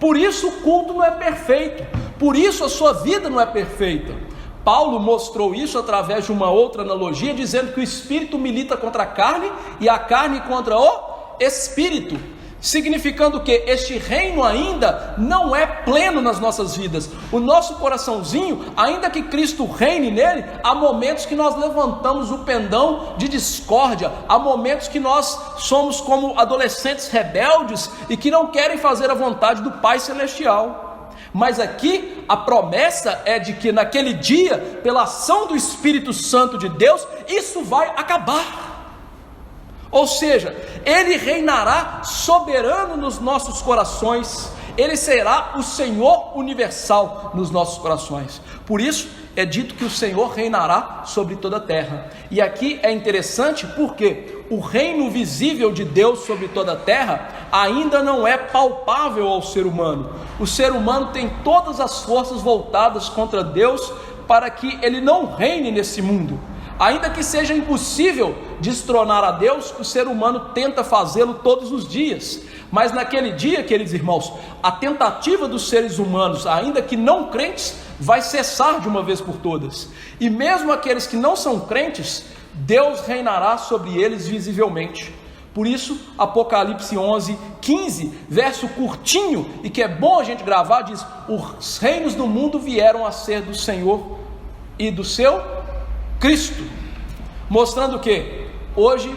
Por isso o culto não é perfeito, por isso a sua vida não é perfeita. Paulo mostrou isso através de uma outra analogia, dizendo que o espírito milita contra a carne e a carne contra o espírito, significando que este reino ainda não é pleno nas nossas vidas. O nosso coraçãozinho, ainda que Cristo reine nele, há momentos que nós levantamos o pendão de discórdia, há momentos que nós somos como adolescentes rebeldes e que não querem fazer a vontade do Pai Celestial. Mas aqui a promessa é de que naquele dia, pela ação do Espírito Santo de Deus, isso vai acabar. Ou seja, Ele reinará soberano nos nossos corações, Ele será o Senhor universal nos nossos corações. Por isso é dito que o Senhor reinará sobre toda a terra. E aqui é interessante porque o reino visível de Deus sobre toda a terra ainda não é palpável ao ser humano. O ser humano tem todas as forças voltadas contra Deus para que Ele não reine nesse mundo. Ainda que seja impossível destronar a Deus, o ser humano tenta fazê-lo todos os dias. Mas naquele dia, queridos irmãos, a tentativa dos seres humanos, ainda que não crentes, vai cessar de uma vez por todas. E mesmo aqueles que não são crentes, Deus reinará sobre eles visivelmente. Por isso, Apocalipse 11:15, verso curtinho, e que é bom a gente gravar, diz: os reinos do mundo vieram a ser do Senhor e do seu Cristo, mostrando que hoje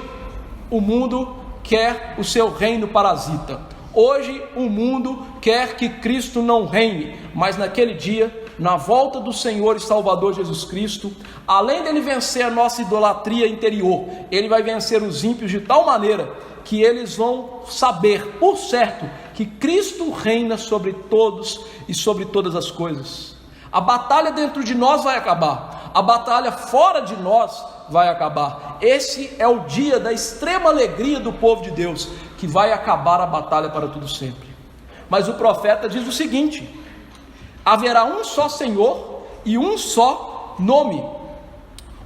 o mundo quer o seu reino parasita, hoje o mundo quer que Cristo não reine, mas naquele dia, na volta do Senhor e Salvador Jesus Cristo, além dele vencer a nossa idolatria interior, ele vai vencer os ímpios de tal maneira que eles vão saber por certo que Cristo reina sobre todos e sobre todas as coisas. A batalha dentro de nós vai acabar, a batalha fora de nós vai acabar. Esse é o dia da extrema alegria do povo de Deus, que vai acabar a batalha para tudo sempre. Mas o profeta diz o seguinte: haverá um só Senhor e um só nome.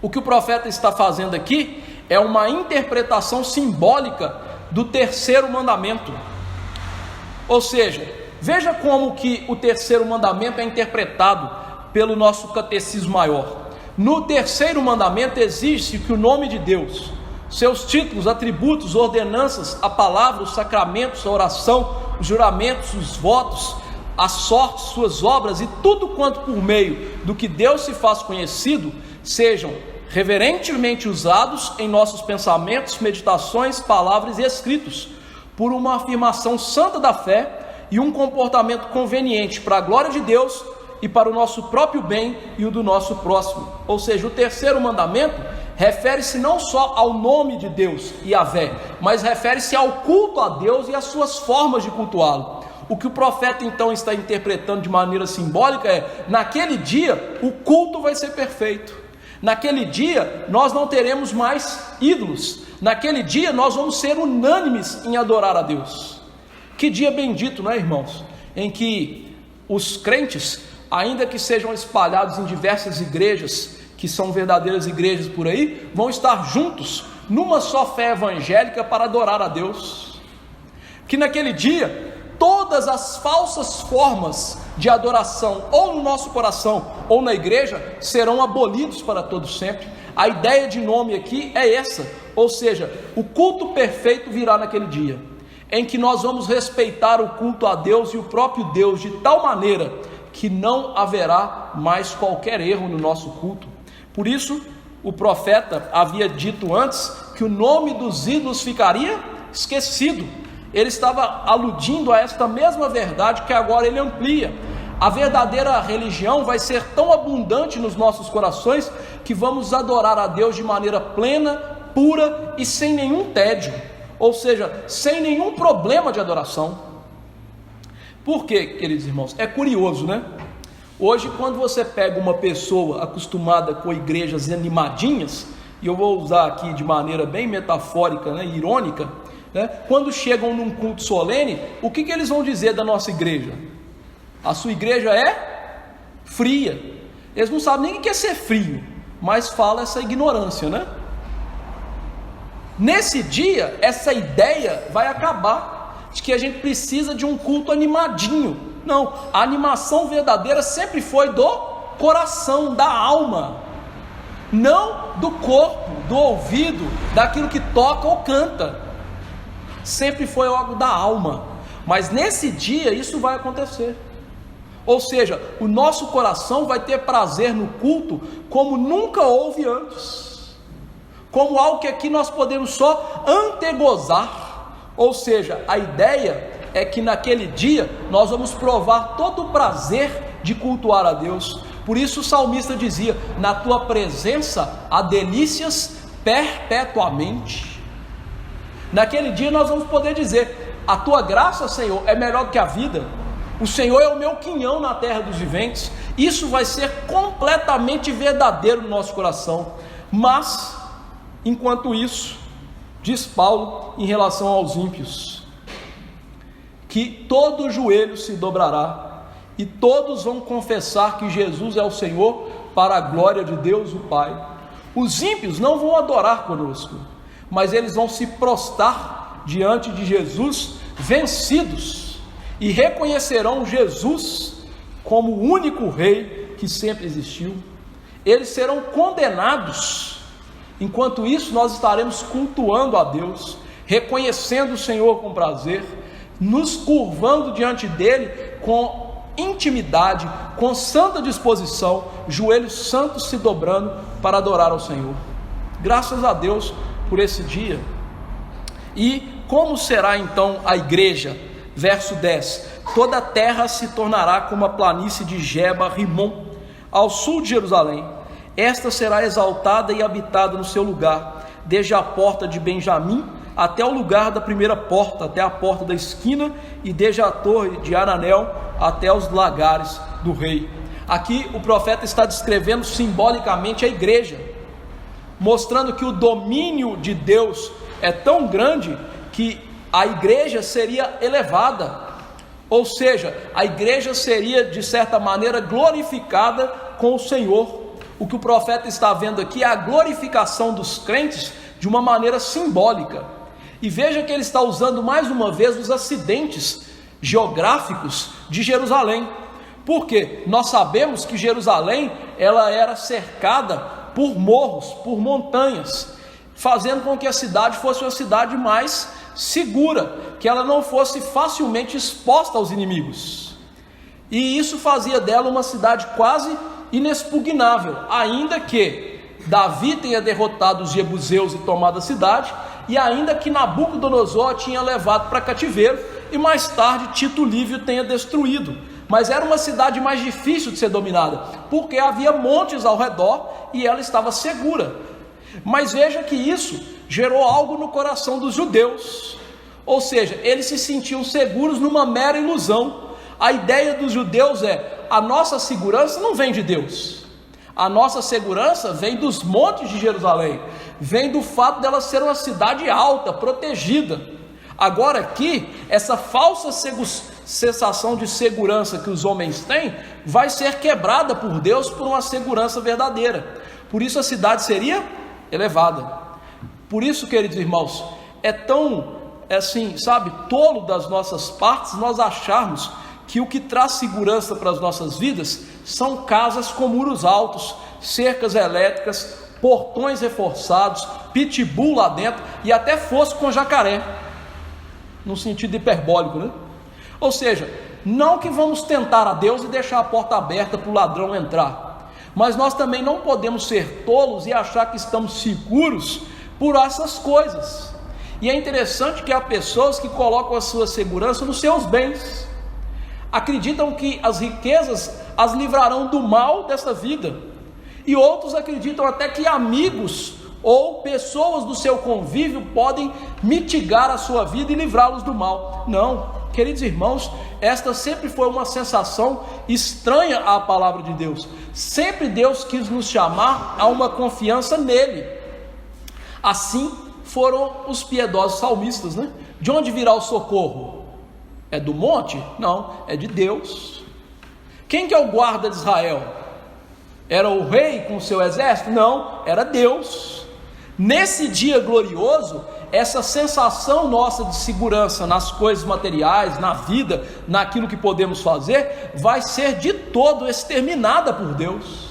O que o profeta está fazendo aqui é uma interpretação simbólica do terceiro mandamento. Ou seja, veja como que o terceiro mandamento é interpretado pelo nosso catecismo maior. No terceiro mandamento exige-se que o nome de Deus, seus títulos, atributos, ordenanças, a palavra, os sacramentos, a oração, os juramentos, os votos, a sorte, suas obras e tudo quanto por meio do que Deus se faz conhecido, sejam reverentemente usados em nossos pensamentos, meditações, palavras e escritos, por uma afirmação santa da fé e um comportamento conveniente para a glória de Deus e para o nosso próprio bem e o do nosso próximo. Ou seja, o terceiro mandamento refere-se não só ao nome de Deus, Yahvé, mas refere-se ao culto a Deus e às suas formas de cultuá-lo. O que o profeta então está interpretando de maneira simbólica é: naquele dia o culto vai ser perfeito, naquele dia nós não teremos mais ídolos, naquele dia nós vamos ser unânimes em adorar a Deus. Que dia bendito, não é, irmãos? Em que os crentes, ainda que sejam espalhados em diversas igrejas, que são verdadeiras igrejas por aí, vão estar juntos numa só fé evangélica para adorar a Deus. Que naquele dia todas as falsas formas de adoração, ou no nosso coração, ou na igreja, serão abolidos para todo sempre. A ideia de nome aqui é essa, ou seja, o culto perfeito virá naquele dia, em que nós vamos respeitar o culto a Deus e o próprio Deus de tal maneira que não haverá mais qualquer erro no nosso culto. Por isso, o profeta havia dito antes que o nome dos ídolos ficaria esquecido. Ele estava aludindo a esta mesma verdade que agora ele amplia. A verdadeira religião vai ser tão abundante nos nossos corações que vamos adorar a Deus de maneira plena, pura e sem nenhum tédio, ou seja, sem nenhum problema de adoração. Por quê, queridos irmãos? É curioso, né? Hoje, quando você pega uma pessoa acostumada com igrejas animadinhas, e eu vou usar aqui de maneira bem metafórica, né, irônica, né, quando chegam num culto solene, o que eles vão dizer da nossa igreja? A sua igreja é fria. Eles não sabem nem o que é ser frio, mas fala essa ignorância, né? Nesse dia, essa ideia vai acabar, de que a gente precisa de um culto animadinho. Não, a animação verdadeira sempre foi do coração, da alma, não do corpo, do ouvido, daquilo que toca ou canta. Sempre foi algo da alma. Mas nesse dia isso vai acontecer. Ou seja, o nosso coração vai ter prazer no culto como nunca houve antes, como algo que aqui nós podemos só antegozar. Ou seja, a ideia é que naquele dia nós vamos provar todo o prazer de cultuar a Deus. Por isso o salmista dizia: na tua presença há delícias perpetuamente. Naquele dia nós vamos poder dizer: a tua graça, Senhor, é melhor do que a vida. O Senhor é o meu quinhão na terra dos viventes. Isso vai ser completamente verdadeiro no nosso coração. Mas, enquanto isso, diz Paulo em relação aos ímpios, que todo joelho se dobrará e todos vão confessar que Jesus é o Senhor, para a glória de Deus o Pai. Os ímpios não vão adorar conosco, mas eles vão se prostrar diante de Jesus vencidos, e reconhecerão Jesus como o único rei que sempre existiu. Eles serão condenados. Enquanto isso, nós estaremos cultuando a Deus, reconhecendo o Senhor com prazer, nos curvando diante dele com intimidade, com santa disposição, joelhos santos se dobrando para adorar ao Senhor. Graças a Deus por esse dia. E como será então a igreja? Verso 10: toda a terra se tornará como a planície de Geba-Rimon, ao sul de Jerusalém. Esta será exaltada e habitada no seu lugar, desde a porta de Benjamim até o lugar da primeira porta, até a porta da esquina, e desde a torre de Ananel até os lagares do rei. Aqui o profeta está descrevendo simbolicamente a igreja, mostrando que o domínio de Deus é tão grande que a igreja seria elevada, ou seja, a igreja seria de certa maneira glorificada com o Senhor. O que o profeta está vendo aqui é a glorificação dos crentes de uma maneira simbólica. E veja que ele está usando mais uma vez os acidentes geográficos de Jerusalém. Porque nós sabemos que Jerusalém ela era cercada por morros, por montanhas, fazendo com que a cidade fosse uma cidade mais segura, que ela não fosse facilmente exposta aos inimigos. E isso fazia dela uma cidade quase inexpugnável, ainda que Davi tenha derrotado os jebuseus e tomado a cidade, e ainda que Nabucodonosor tinha levado para cativeiro, e mais tarde Tito Livio tenha destruído. Mas era uma cidade mais difícil de ser dominada, porque havia montes ao redor e ela estava segura. Mas veja que isso gerou algo no coração dos judeus, ou seja, eles se sentiam seguros numa mera ilusão. A ideia dos judeus é: a nossa segurança não vem de Deus, a nossa segurança vem dos montes de Jerusalém, vem do fato dela ser uma cidade alta, protegida. Agora aqui, essa falsa sensação de segurança que os homens têm, vai ser quebrada por Deus por uma segurança verdadeira. Por isso a cidade seria elevada. Por isso, queridos irmãos, é tão assim, sabe, tolo das nossas partes nós acharmos que o que traz segurança para as nossas vidas são casas com muros altos, cercas elétricas, portões reforçados, pitbull lá dentro e até fosso com jacaré, no sentido hiperbólico, né? Ou seja, não que vamos tentar a Deus e deixar a porta aberta para o ladrão entrar, mas nós também não podemos ser tolos e achar que estamos seguros por essas coisas. E é interessante que há pessoas que colocam a sua segurança nos seus bens, acreditam que as riquezas as livrarão do mal dessa vida, e outros acreditam até que amigos ou pessoas do seu convívio podem mitigar a sua vida e livrá-los do mal. Não, queridos irmãos, esta sempre foi uma sensação estranha à palavra de Deus. Sempre Deus quis nos chamar a uma confiança nele. Assim foram os piedosos salmistas, né? De onde virá o socorro? É do monte? Não, é de Deus. Quem que é o guarda de Israel? Era o rei com o seu exército? Não, era Deus. Nesse dia glorioso, essa sensação nossa de segurança nas coisas materiais, na vida, naquilo que podemos fazer, vai ser de todo exterminada por Deus.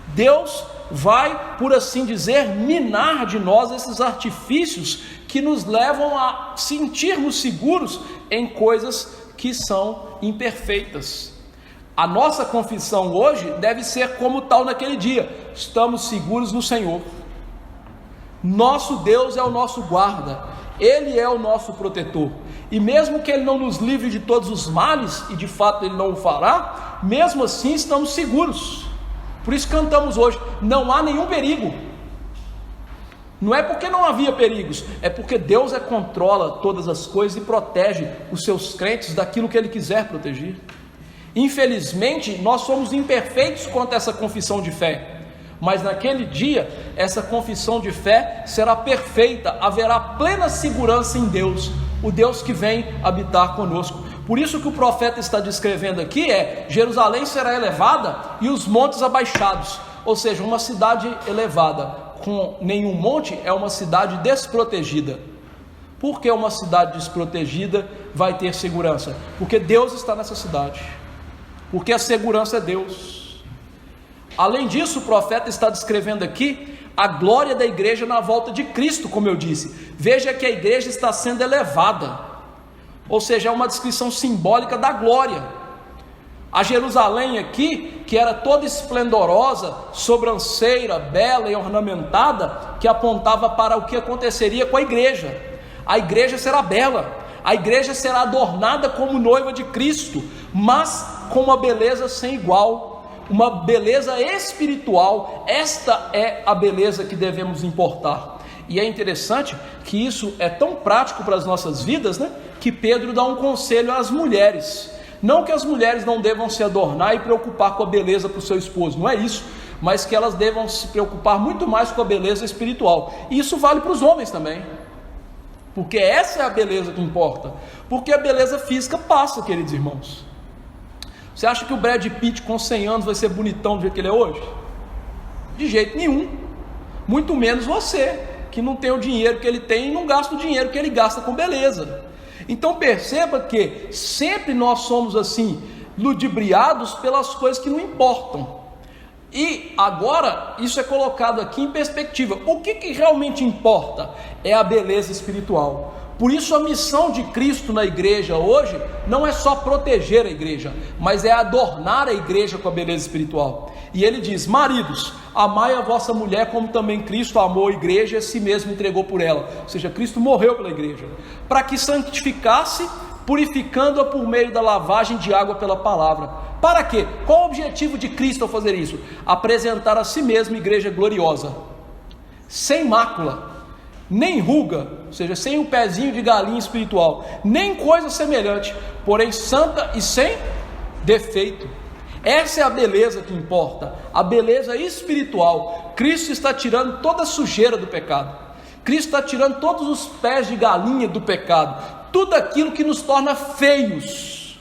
Deus vai, por assim dizer, minar de nós esses artifícios que nos levam a sentirmos seguros em coisas que são imperfeitas. A nossa confissão hoje deve ser como tal naquele dia: estamos seguros no Senhor. Nosso Deus é o nosso guarda, Ele é o nosso protetor, e mesmo que Ele não nos livre de todos os males, e de fato Ele não o fará, mesmo assim estamos seguros. Por isso cantamos hoje: não há nenhum perigo. Não é porque não havia perigos, é porque Deus controla todas as coisas e protege os seus crentes daquilo que Ele quiser proteger. Infelizmente nós somos imperfeitos quanto a essa confissão de fé, mas naquele dia essa confissão de fé será perfeita, haverá plena segurança em Deus, o Deus que vem habitar conosco. Por isso que o profeta está descrevendo aqui Jerusalém será elevada e os montes abaixados, ou seja, uma cidade elevada com nenhum monte é uma cidade desprotegida. Por que uma cidade desprotegida vai ter segurança? Porque Deus está nessa cidade, porque a segurança é Deus. Além disso, o profeta está descrevendo aqui a glória da igreja na volta de Cristo, como eu disse. Veja que a igreja está sendo elevada, ou seja, é uma descrição simbólica da glória. A Jerusalém aqui, que era toda esplendorosa, sobranceira, bela e ornamentada, que apontava para o que aconteceria com a igreja. A igreja será bela, a igreja será adornada como noiva de Cristo, mas com uma beleza sem igual, uma beleza espiritual. Esta é a beleza que devemos importar. E é interessante que isso é tão prático para as nossas vidas, né? Que Pedro dá um conselho às mulheres. Não que as mulheres não devam se adornar e preocupar com a beleza para o seu esposo, não é isso, mas que elas devam se preocupar muito mais com a beleza espiritual. E isso vale para os homens também, porque essa é a beleza que importa, porque a beleza física passa, queridos irmãos. Você acha que o Brad Pitt com 100 anos vai ser bonitão do jeito que ele é hoje? De jeito nenhum, muito menos você, que não tem o dinheiro que ele tem e não gasta o dinheiro que ele gasta com beleza. Então perceba que sempre nós somos assim, ludibriados pelas coisas que não importam. E agora isso é colocado aqui em perspectiva. O que realmente importa é a beleza espiritual. Por isso a missão de Cristo na igreja hoje não é só proteger a igreja, mas é adornar a igreja com a beleza espiritual. E ele diz: maridos, amai a vossa mulher como também Cristo amou a igreja e a si mesmo entregou por ela. Ou seja, Cristo morreu pela igreja, para que santificasse, purificando-a por meio da lavagem de água pela palavra. Para quê? Qual o objetivo de Cristo ao fazer isso? Apresentar a si mesmo igreja gloriosa, sem mácula, nem ruga, ou seja, sem um pezinho de galinha espiritual, nem coisa semelhante, porém santa e sem defeito. Essa é a beleza que importa, a beleza espiritual. Cristo está tirando toda a sujeira do pecado, Cristo está tirando todos os pés de galinha do pecado, tudo aquilo que nos torna feios,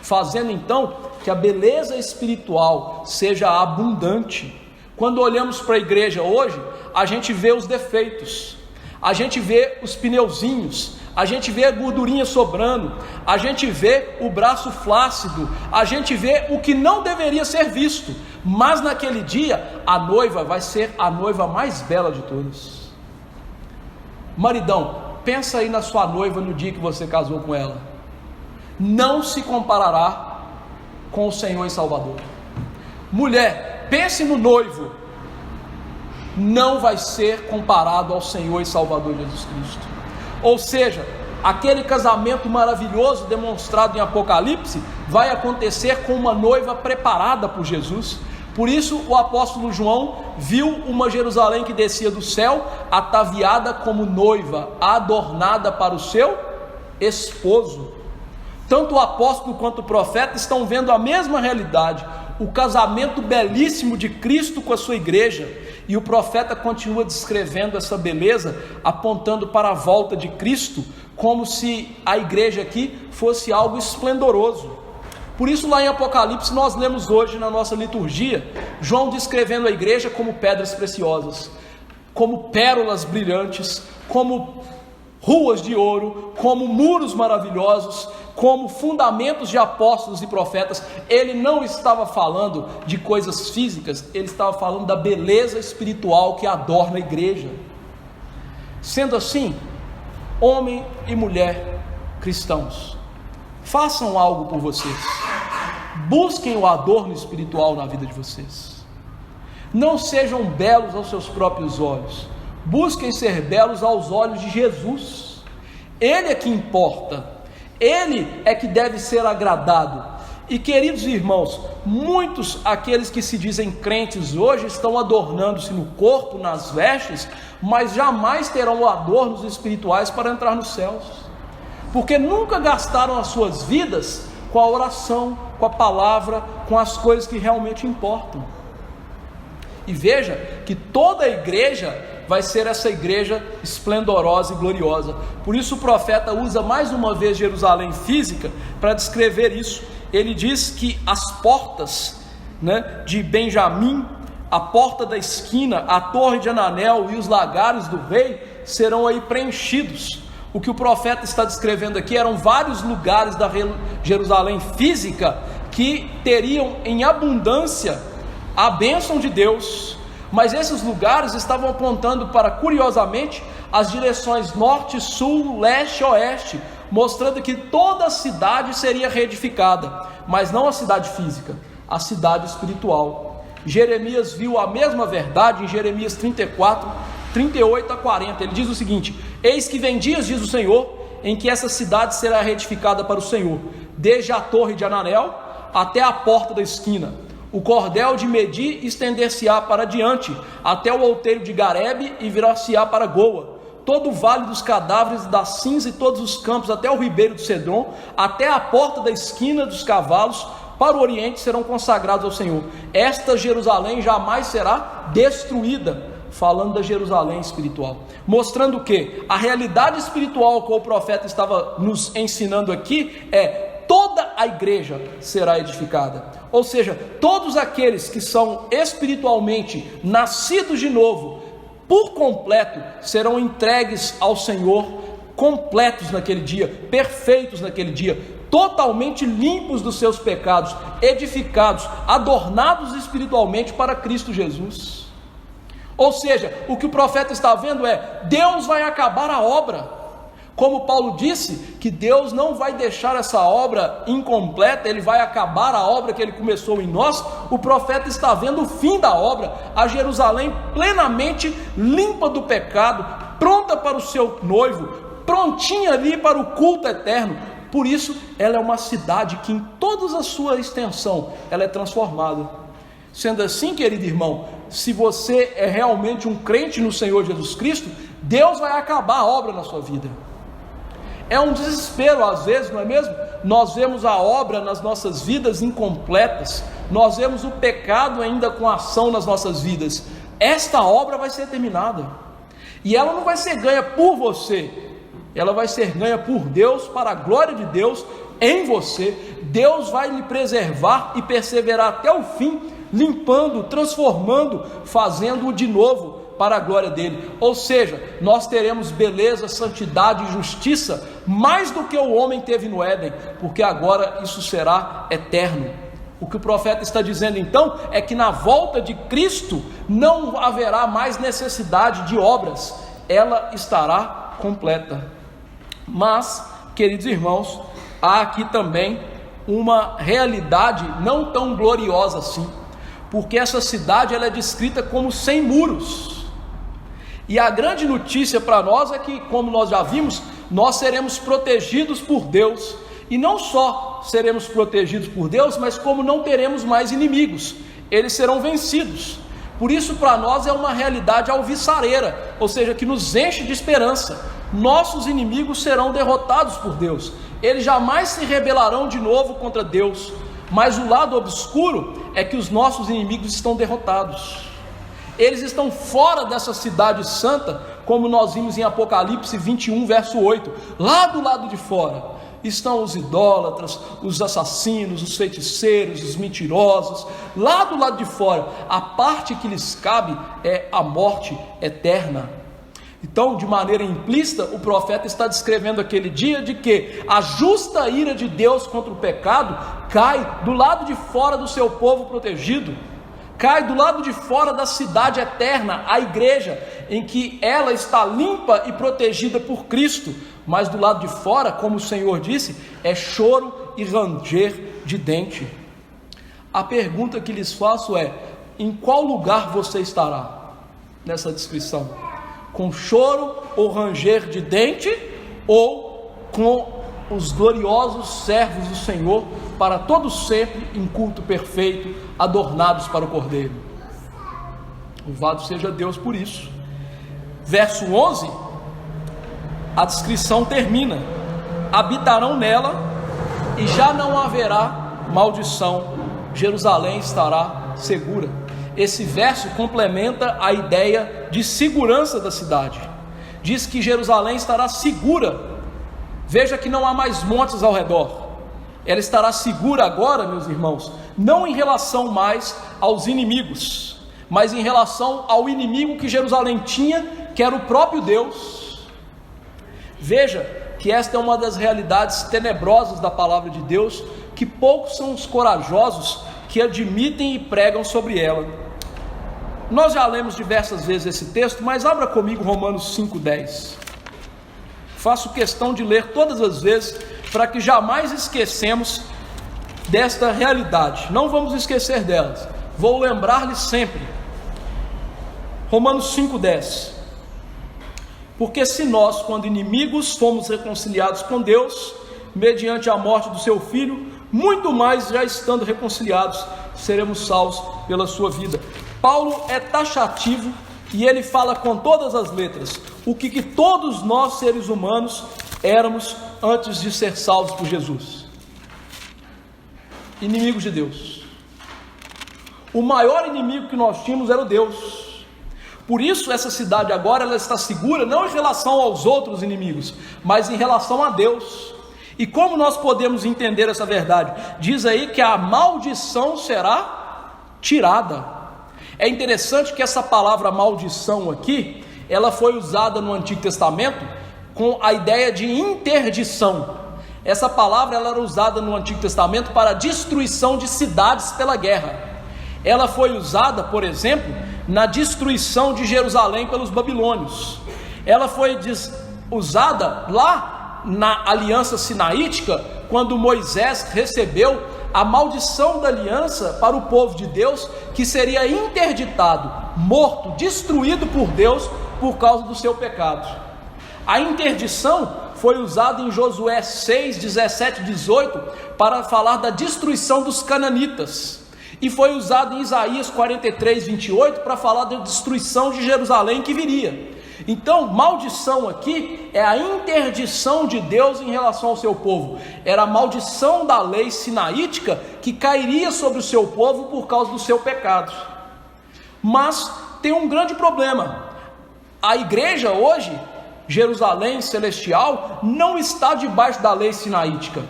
fazendo então que a beleza espiritual seja abundante. Quando olhamos para a igreja hoje, a gente vê os defeitos, a gente vê os pneuzinhos, a gente vê a gordurinha sobrando, a gente vê o braço flácido, a gente vê o que não deveria ser visto, mas naquele dia a noiva vai ser a noiva mais bela de todas. Maridão, pensa aí na sua noiva no dia que você casou com ela, não se comparará com o Senhor e Salvador. Mulher, pense no noivo, não vai ser comparado ao Senhor e Salvador Jesus Cristo. Ou seja, aquele casamento maravilhoso demonstrado em Apocalipse vai acontecer com uma noiva preparada por Jesus. Por isso o apóstolo João viu uma Jerusalém que descia do céu, ataviada como noiva, adornada para o seu esposo. Tanto o apóstolo quanto o profeta estão vendo a mesma realidade, o casamento belíssimo de Cristo com a sua igreja. E o profeta continua descrevendo essa beleza, apontando para a volta de Cristo, como se a igreja aqui fosse algo esplendoroso. Por isso lá em Apocalipse nós lemos hoje na nossa liturgia, João descrevendo a igreja como pedras preciosas, como pérolas brilhantes, como ruas de ouro, como muros maravilhosos, como fundamentos de apóstolos e profetas. Ele não estava falando de coisas físicas, ele estava falando da beleza espiritual que adorna a igreja. Sendo assim, homem e mulher cristãos, façam algo por vocês, busquem o adorno espiritual na vida de vocês. Não sejam belos aos seus próprios olhos, busquem ser belos aos olhos de Jesus. Ele é que importa, Ele é que deve ser agradado. E queridos irmãos, muitos aqueles que se dizem crentes hoje estão adornando-se no corpo, nas vestes, mas jamais terão adornos espirituais para entrar nos céus, porque nunca gastaram as suas vidas com a oração, com a palavra, com as coisas que realmente importam. E veja que toda a igreja vai ser essa igreja esplendorosa e gloriosa. Por isso o profeta usa mais uma vez Jerusalém física para descrever isso. Ele diz que as portas, de Benjamim, a porta da esquina, a torre de Ananel e os lagares do rei serão aí preenchidos. O que o profeta está descrevendo aqui eram vários lugares da Jerusalém física que teriam em abundância a bênção de Deus, mas esses lugares estavam apontando para, curiosamente, as direções norte, sul, leste e oeste, mostrando que toda a cidade seria reedificada, mas não a cidade física, a cidade espiritual. Jeremias viu a mesma verdade em Jeremias 34, 38 a 40, ele diz o seguinte: eis que vem dias, diz o Senhor, em que essa cidade será reedificada para o Senhor, desde a torre de Ananel até a porta da esquina. O cordel de Medi estender-se-á para diante, até o outeiro de Garebe, e virar-se-á para Goa. Todo o vale dos cadáveres da cinza e todos os campos, até o ribeiro do Cedron, até a porta da esquina dos cavalos, para o oriente serão consagrados ao Senhor. Esta Jerusalém jamais será destruída. Falando da Jerusalém espiritual, mostrando o que? A realidade espiritual que o profeta estava nos ensinando aqui é: toda a igreja será edificada. Ou seja, todos aqueles que são espiritualmente nascidos de novo, por completo, serão entregues ao Senhor, completos naquele dia, perfeitos naquele dia, totalmente limpos dos seus pecados, edificados, adornados espiritualmente para Cristo Jesus. Ou seja, o que o profeta está vendo é: Deus vai acabar a obra. Como Paulo disse, que Deus não vai deixar essa obra incompleta, Ele vai acabar a obra que Ele começou em nós. O profeta está vendo o fim da obra, a Jerusalém plenamente limpa do pecado, pronta para o seu noivo, prontinha ali para o culto eterno. Por isso, ela é uma cidade que em toda a sua extensão, ela é transformada. Sendo assim, querido irmão, se você é realmente um crente no Senhor Jesus Cristo, Deus vai acabar a obra na sua vida. É um desespero às vezes, não é mesmo? Nós vemos a obra nas nossas vidas incompletas, nós vemos o pecado ainda com ação nas nossas vidas. Esta obra vai ser terminada, e ela não vai ser ganha por você, ela vai ser ganha por Deus, para a glória de Deus em você. Deus vai lhe preservar e perseverar até o fim, limpando, transformando, fazendo-o de novo, para a glória dele. Ou seja, nós teremos beleza, santidade e justiça mais do que o homem teve no Éden, porque agora isso será eterno. O que o profeta está dizendo então é que na volta de Cristo não haverá mais necessidade de obras, ela estará completa. Mas, queridos irmãos, há aqui também uma realidade não tão gloriosa assim, porque essa cidade ela é descrita como sem muros, e a grande notícia para nós é que, como nós já vimos, nós seremos protegidos por Deus, e não só seremos protegidos por Deus, mas como não teremos mais inimigos, eles serão vencidos. Por isso para nós é uma realidade alvissareira, ou seja, que nos enche de esperança. Nossos inimigos serão derrotados por Deus, eles jamais se rebelarão de novo contra Deus. Mas o lado obscuro é que os nossos inimigos estão derrotados, eles estão fora dessa cidade santa, como nós vimos em Apocalipse 21 verso 8, lá do lado de fora estão os idólatras, os assassinos, os feiticeiros, os mentirosos. Lá do lado de fora, a parte que lhes cabe é a morte eterna. Então, de maneira implícita, o profeta está descrevendo aquele dia de que a justa ira de Deus contra o pecado cai do lado de fora do seu povo protegido, cai do lado de fora da cidade eterna, a igreja, em que ela está limpa e protegida por Cristo. Mas do lado de fora, como o Senhor disse, é choro e ranger de dente. A pergunta que lhes faço é: em qual lugar você estará nessa descrição? Com choro ou ranger de dente, ou com os gloriosos servos do Senhor para todo sempre em culto perfeito, adornados para o Cordeiro? Louvado seja Deus por isso. Verso 11, a descrição termina: habitarão nela e já não haverá maldição, Jerusalém estará segura. Esse verso complementa a ideia de segurança da cidade. Diz que Jerusalém estará segura. Veja que não há mais montes ao redor. Ela estará segura agora, meus irmãos, não em relação mais aos inimigos, mas em relação ao inimigo que Jerusalém tinha, que era o próprio Deus. Veja que esta é uma das realidades tenebrosas da palavra de Deus, que poucos são os corajosos que admitem e pregam sobre ela. Nós já lemos diversas vezes esse texto, mas abra comigo Romanos 5,10. Faço questão de ler todas as vezes, para que jamais esquecemos desta realidade. Não vamos esquecer delas, vou lembrar-lhes sempre. Romanos 5,10. Porque se nós, quando inimigos, fomos reconciliados com Deus, mediante a morte do seu Filho, muito mais, já estando reconciliados, seremos salvos pela sua vida. Paulo é taxativo e ele fala com todas as letras o que todos nós seres humanos éramos antes de ser salvos por Jesus: inimigos de Deus. O maior inimigo que nós tínhamos era o Deus. Por isso essa cidade agora ela está segura, não em relação aos outros inimigos, mas em relação a Deus. E como nós podemos entender essa verdade? Diz aí que a maldição será tirada. É interessante que essa palavra maldição aqui, ela foi usada no Antigo Testamento com a ideia de interdição. Essa palavra ela era usada no Antigo Testamento para destruição de cidades pela guerra. Ela foi usada, por exemplo, na destruição de Jerusalém pelos babilônios. Ela foi usada lá na aliança sinaítica, quando Moisés recebeu a maldição da aliança para o povo de Deus, que seria interditado, morto, destruído por Deus por causa do seu pecado. A interdição foi usada em Josué 6, 17 e 18 para falar da destruição dos cananitas, e foi usada em Isaías 43, 28 para falar da destruição de Jerusalém que viria. Então, maldição aqui é a interdição de Deus em relação ao seu povo. Era a maldição da lei sinaítica que cairia sobre o seu povo por causa do seu pecado. Mas tem um grande problema. A igreja hoje, Jerusalém celestial, não está debaixo da lei sinaítica,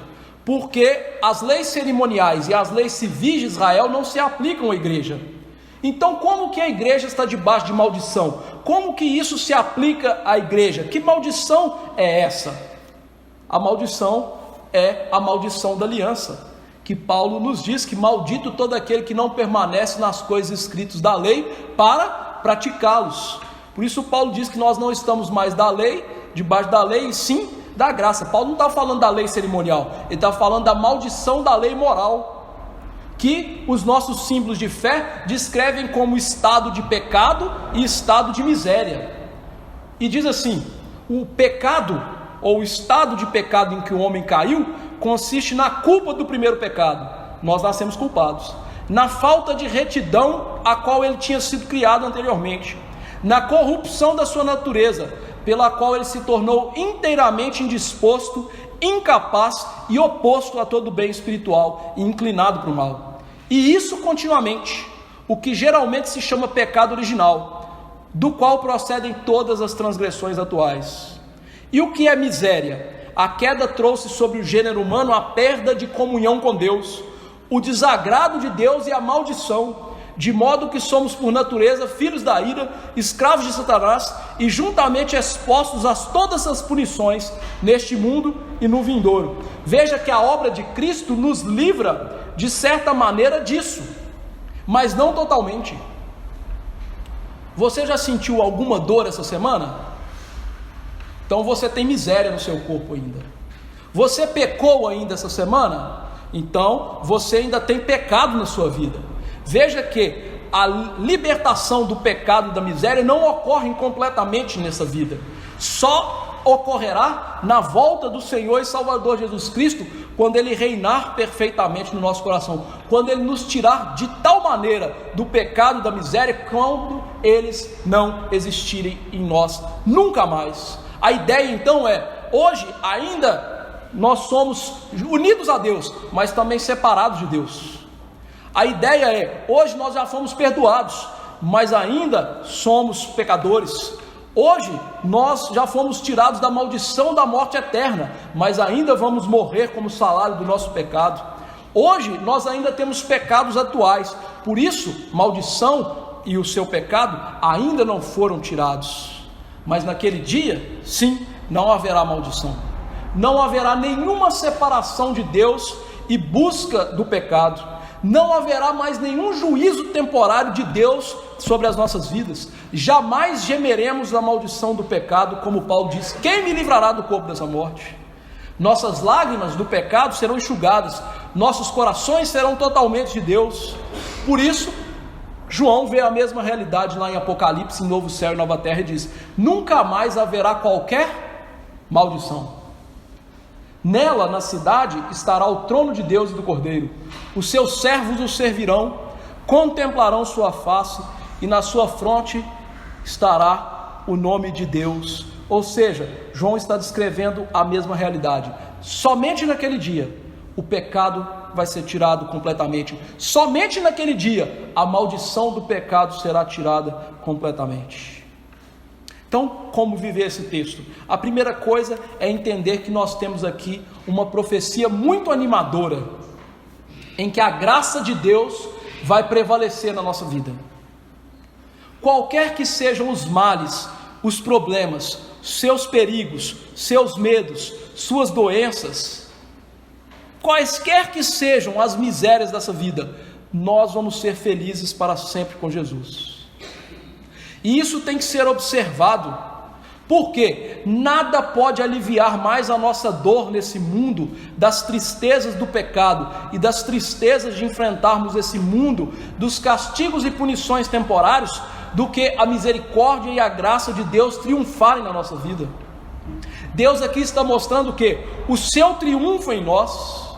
porque as leis cerimoniais e as leis civis de Israel não se aplicam à igreja. Então, como que a igreja está debaixo de maldição? Como que isso se aplica à igreja? Que maldição é essa? A maldição é a maldição da aliança, que Paulo nos diz que maldito todo aquele que não permanece nas coisas escritas da lei para praticá-los. Por isso Paulo diz que nós não estamos mais da lei, debaixo da lei, e sim da graça. Paulo não está falando da lei cerimonial, ele está falando da maldição da lei moral, que os nossos símbolos de fé descrevem como estado de pecado e estado de miséria. E diz assim: o pecado, ou o estado de pecado em que o homem caiu, consiste na culpa do primeiro pecado. Nós nascemos culpados. Na falta de retidão a qual ele tinha sido criado anteriormente. Na corrupção da sua natureza, pela qual ele se tornou inteiramente indisposto, incapaz e oposto a todo bem espiritual e inclinado para o mal. E isso continuamente, o que geralmente se chama pecado original, do qual procedem todas as transgressões atuais. E o que é miséria? A queda trouxe sobre o gênero humano a perda de comunhão com Deus, o desagrado de Deus e a maldição, de modo que somos por natureza filhos da ira, escravos de Satanás e juntamente expostos a todas as punições neste mundo e no vindouro. Veja que a obra de Cristo nos livra de certa maneira disso, mas não totalmente. Você já sentiu alguma dor essa semana? Então você tem miséria no seu corpo ainda. Você pecou ainda essa semana? Então você ainda tem pecado na sua vida. Veja que a libertação do pecado e da miséria não ocorre completamente nessa vida. Só ocorrerá na volta do Senhor e Salvador Jesus Cristo, quando Ele reinar perfeitamente no nosso coração, quando Ele nos tirar de tal maneira do pecado e da miséria, quando eles não existirem em nós nunca mais. A ideia então é, hoje ainda nós somos unidos a Deus, mas também separados de Deus. A ideia é, hoje nós já fomos perdoados, mas ainda somos pecadores. Hoje nós já fomos tirados da maldição da morte eterna, mas ainda vamos morrer como salário do nosso pecado. Hoje nós ainda temos pecados atuais, por isso maldição e o seu pecado ainda não foram tirados. Mas naquele dia, sim, não haverá maldição. Não haverá nenhuma separação de Deus e busca do pecado. Não haverá mais nenhum juízo temporário de Deus sobre as nossas vidas. Jamais gemeremos a maldição do pecado, como Paulo diz: quem me livrará do corpo dessa morte? Nossas lágrimas do pecado serão enxugadas, nossos corações serão totalmente de Deus. Por isso, João vê a mesma realidade lá em Apocalipse, em Novo Céu e Nova Terra, e diz: nunca mais haverá qualquer maldição. Nela, na cidade, estará o trono de Deus e do Cordeiro. Os seus servos o servirão, contemplarão sua face, e na sua fronte estará o nome de Deus. Ou seja, João está descrevendo a mesma realidade. Somente naquele dia, o pecado vai ser tirado completamente. Somente naquele dia, a maldição do pecado será tirada completamente. Então, como viver esse texto? A primeira coisa é entender que nós temos aqui uma profecia muito animadora, em que a graça de Deus vai prevalecer na nossa vida. Qualquer que sejam os males, os problemas, seus perigos, seus medos, suas doenças, quaisquer que sejam as misérias dessa vida, nós vamos ser felizes para sempre com Jesus. E isso tem que ser observado, porque nada pode aliviar mais a nossa dor nesse mundo, das tristezas do pecado e das tristezas de enfrentarmos esse mundo, dos castigos e punições temporários, do que a misericórdia e a graça de Deus triunfarem na nossa vida. Deus aqui está mostrando que o seu triunfo em nós.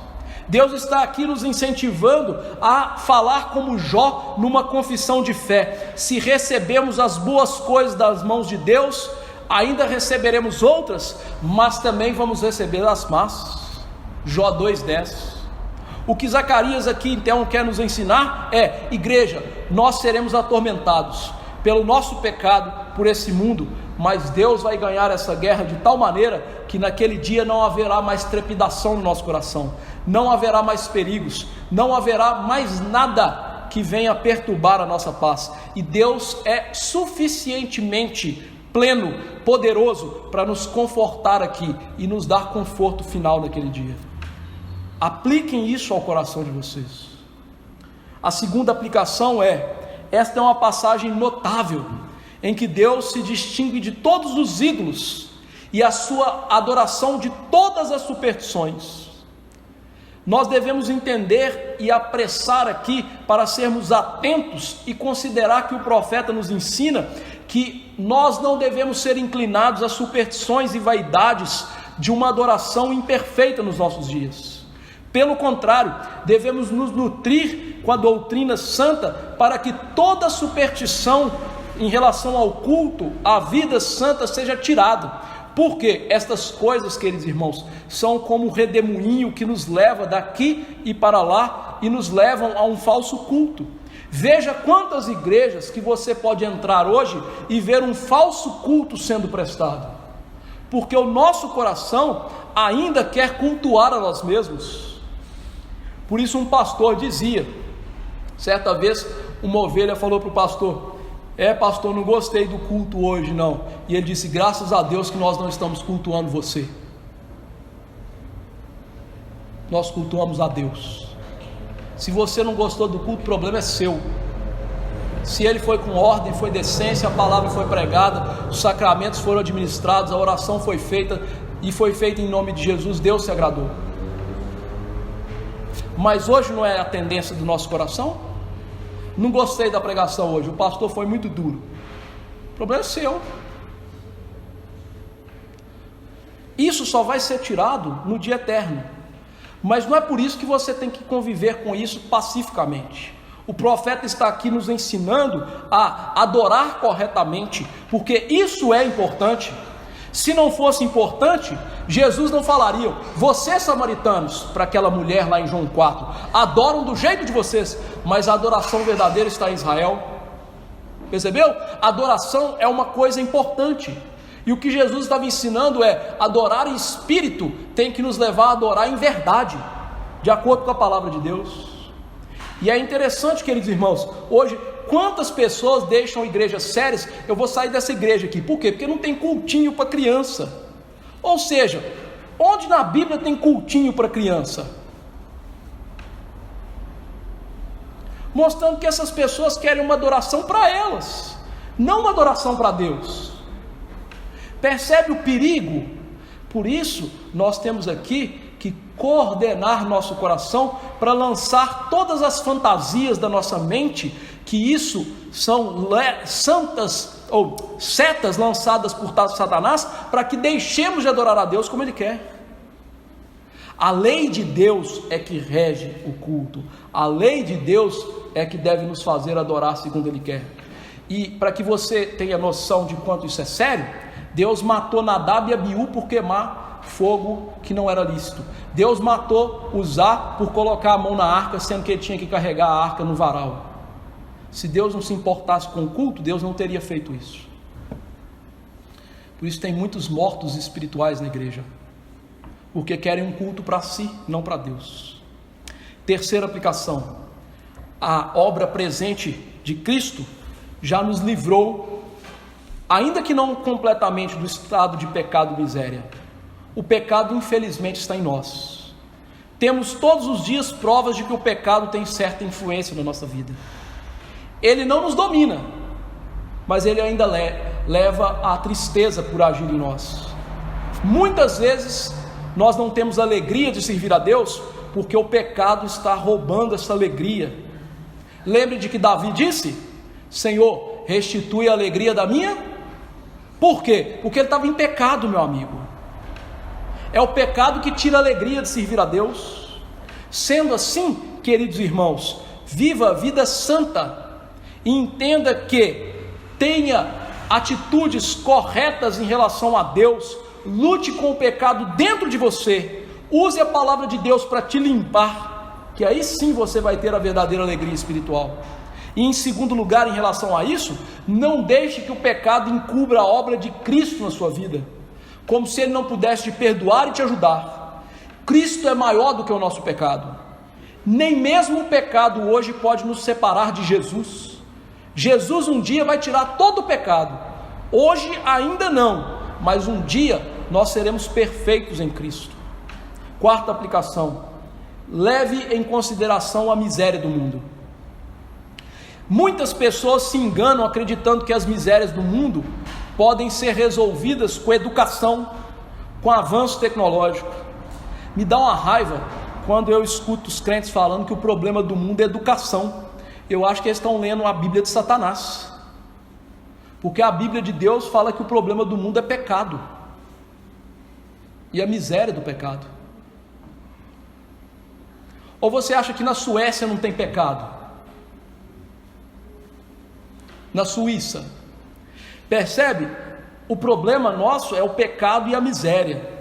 Deus está aqui nos incentivando a falar como Jó numa confissão de fé: se recebemos as boas coisas das mãos de Deus, ainda receberemos outras, mas também vamos receber as más. Jó 2,10. O que Zacarias aqui então quer nos ensinar é: igreja, nós seremos atormentados pelo nosso pecado, por esse mundo, mas Deus vai ganhar essa guerra de tal maneira que naquele dia não haverá mais trepidação no nosso coração, não haverá mais perigos, não haverá mais nada que venha perturbar a nossa paz. E Deus é suficientemente pleno, poderoso para nos confortar aqui e nos dar conforto final naquele dia. Apliquem isso ao coração de vocês. A segunda aplicação esta é uma passagem notável, em que Deus se distingue de todos os ídolos e a sua adoração de todas as superstições. Nós devemos entender e apressar aqui para sermos atentos e considerar que o profeta nos ensina que nós não devemos ser inclinados a superstições e vaidades de uma adoração imperfeita nos nossos dias. Pelo contrário, devemos nos nutrir com a doutrina santa para que toda superstição em relação ao culto, à vida santa, seja tirada. Porque estas coisas, queridos irmãos, são como um redemoinho que nos leva daqui e para lá e nos levam a um falso culto. Veja quantas igrejas que você pode entrar hoje e ver um falso culto sendo prestado, porque o nosso coração ainda quer cultuar a nós mesmos. Por isso um pastor dizia, certa vez uma ovelha falou para o pastor: pastor, não gostei do culto hoje não. E ele disse: graças a Deus que nós não estamos cultuando você, nós cultuamos a Deus. Se você não gostou do culto, o problema é seu. Se ele foi com ordem, foi decência, a palavra foi pregada, os sacramentos foram administrados, a oração foi feita e foi feita em nome de Jesus, Deus se agradou. Mas hoje não é a tendência do nosso coração? Não gostei da pregação hoje, o pastor foi muito duro. O problema é seu. Isso só vai ser tirado no dia eterno. Mas não é por isso que você tem que conviver com isso pacificamente. O profeta está aqui nos ensinando a adorar corretamente, porque isso é importante. Se não fosse importante, Jesus não falaria: vocês samaritanos, para aquela mulher lá em João 4, adoram do jeito de vocês, mas a adoração verdadeira está em Israel. Percebeu? Adoração é uma coisa importante. E o que Jesus estava ensinando adorar em espírito tem que nos levar a adorar em verdade, de acordo com a palavra de Deus. E é interessante, queridos irmãos, hoje quantas pessoas deixam igrejas sérias? Eu vou sair dessa igreja aqui, por quê? Porque não tem cultinho para criança. Ou seja, onde na Bíblia tem cultinho para criança? Mostrando que essas pessoas querem uma adoração para elas, não uma adoração para Deus. Percebe o perigo? Por isso nós temos aqui que coordenar nosso coração para lançar todas as fantasias da nossa mente, que isso são santas ou setas lançadas por Satanás, para que deixemos de adorar a Deus como Ele quer. A lei de Deus é que rege o culto, a lei de Deus é que deve nos fazer adorar segundo Ele quer. E para que você tenha noção de quanto isso é sério, Deus matou Nadab e Abiú por queimar fogo que não era lícito. Deus matou Uzá por colocar a mão na arca, sendo que ele tinha que carregar a arca no varal. Se Deus não se importasse com o culto, Deus não teria feito isso. Por isso tem muitos mortos espirituais na igreja, porque querem um culto para si, não para Deus. Terceira aplicação: a obra presente de Cristo já nos livrou, ainda que não completamente, do estado de pecado e miséria. O pecado infelizmente está em nós. Temos todos os dias provas de que o pecado tem certa influência na nossa vida. Ele não nos domina, mas ele ainda leva à tristeza por agir em nós. Muitas vezes nós não temos alegria de servir a Deus, porque o pecado está roubando essa alegria. Lembre de que Davi disse: Senhor, restitui a alegria da minha. Por quê? Porque ele estava em pecado, meu amigo. É o pecado que tira a alegria de servir a Deus. Sendo assim, queridos irmãos, viva a vida santa e entenda que tenha atitudes corretas em relação a Deus. Lute com o pecado dentro de você, use a palavra de Deus para te limpar, que aí sim você vai ter a verdadeira alegria espiritual. E em segundo lugar, em relação a isso, não deixe que o pecado encubra a obra de Cristo na sua vida, como se Ele não pudesse te perdoar e te ajudar. Cristo é maior do que o nosso pecado. Nem mesmo o pecado hoje pode nos separar de Jesus. Jesus um dia vai tirar todo o pecado. Hoje ainda não, mas um dia nós seremos perfeitos em Cristo. Quarta aplicação: leve em consideração a miséria do mundo. Muitas pessoas se enganam acreditando que as misérias do mundo podem ser resolvidas com educação, com avanço tecnológico. Me dá uma raiva quando eu escuto os crentes falando que o problema do mundo é educação. Eu acho que eles estão lendo a Bíblia de Satanás, porque a Bíblia de Deus fala que o problema do mundo é pecado e a miséria do pecado. Ou você acha que na Suécia não tem pecado? Na Suíça? Percebe? O problema nosso é o pecado e a miséria.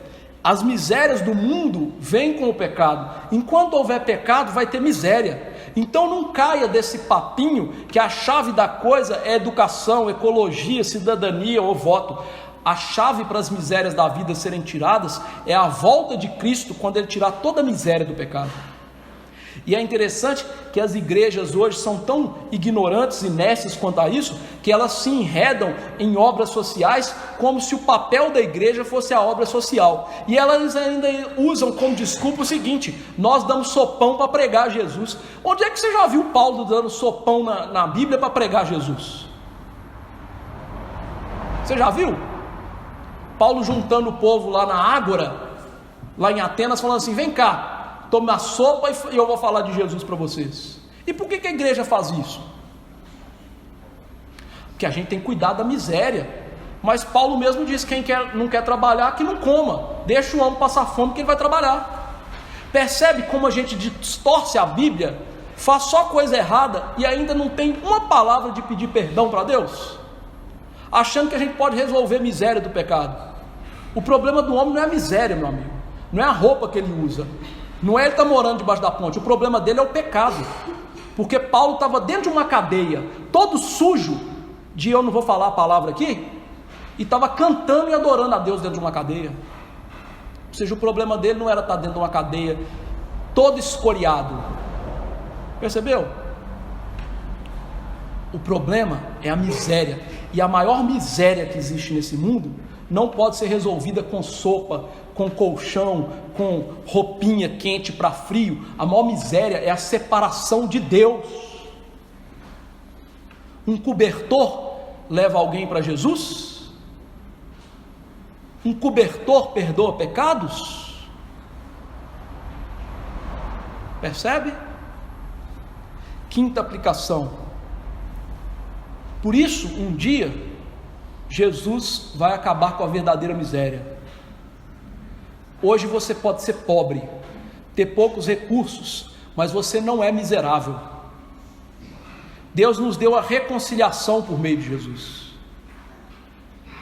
As misérias do mundo vêm com o pecado. Enquanto houver pecado, vai ter miséria. Então não caia desse papinho que a chave da coisa é educação, ecologia, cidadania ou voto. A chave para as misérias da vida serem tiradas é a volta de Cristo, quando Ele tirar toda a miséria do pecado. E é interessante que as igrejas hoje são tão ignorantes e nécias quanto a isso, que elas se enredam em obras sociais como se o papel da igreja fosse a obra social. E elas ainda usam como desculpa o seguinte: nós damos sopão para pregar Jesus. Onde é que você já viu Paulo dando sopão na Bíblia para pregar Jesus? Você já viu? Paulo juntando o povo lá na Ágora, lá em Atenas, falando assim: vem cá, tome a sopa e eu vou falar de Jesus para vocês. E por que a igreja faz isso? Porque a gente tem que cuidar da miséria. Mas Paulo mesmo diz: quem não quer trabalhar, que não coma. Deixa o homem passar fome, que ele vai trabalhar. Percebe como a gente distorce a Bíblia, faz só coisa errada e ainda não tem uma palavra de pedir perdão para Deus, achando que a gente pode resolver a miséria do pecado. O problema do homem não é a miséria, meu amigo, não é a roupa que ele usa, não é ele estar morando debaixo da ponte. O problema dele é o pecado, porque Paulo estava dentro de uma cadeia, todo sujo, eu não vou falar a palavra aqui, e estava cantando e adorando a Deus dentro de uma cadeia. Ou seja, o problema dele não era estar dentro de uma cadeia, todo escoriado. Percebeu? O problema é a miséria, e a maior miséria que existe nesse mundo não pode ser resolvida com sopa, com colchão, com roupinha quente para frio. A maior miséria é a separação de Deus. Um cobertor leva alguém para Jesus? Um cobertor perdoa pecados? Percebe? Quinta aplicação: por isso, um dia, Jesus vai acabar com a verdadeira miséria. Hoje você pode ser pobre, ter poucos recursos, mas você não é miserável. Deus nos deu a reconciliação por meio de Jesus.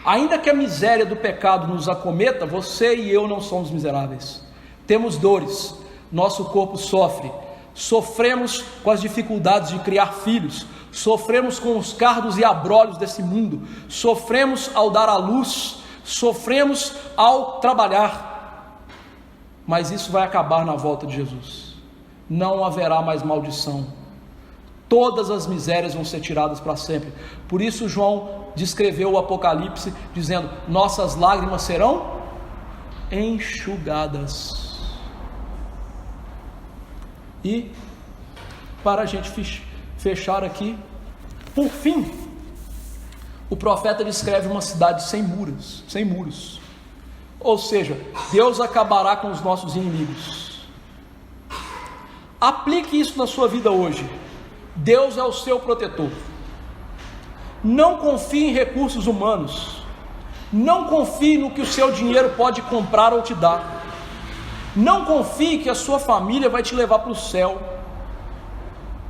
Ainda que a miséria do pecado nos acometa, você e eu não somos miseráveis. Temos dores, nosso corpo sofre, sofremos com as dificuldades de criar filhos, sofremos com os cardos e abrolhos desse mundo, sofremos ao dar à luz, sofremos ao trabalhar, mas isso vai acabar na volta de Jesus. Não haverá mais maldição, todas as misérias vão ser tiradas para sempre. Por isso João descreveu o Apocalipse dizendo: nossas lágrimas serão enxugadas. E para a gente fechar aqui, por fim, o profeta descreve uma cidade sem muros, ou seja, Deus acabará com os nossos inimigos. Aplique isso na sua vida hoje. Deus é o seu protetor. Não confie em recursos humanos, não confie no que o seu dinheiro pode comprar ou te dar, não confie que a sua família vai te levar para o céu,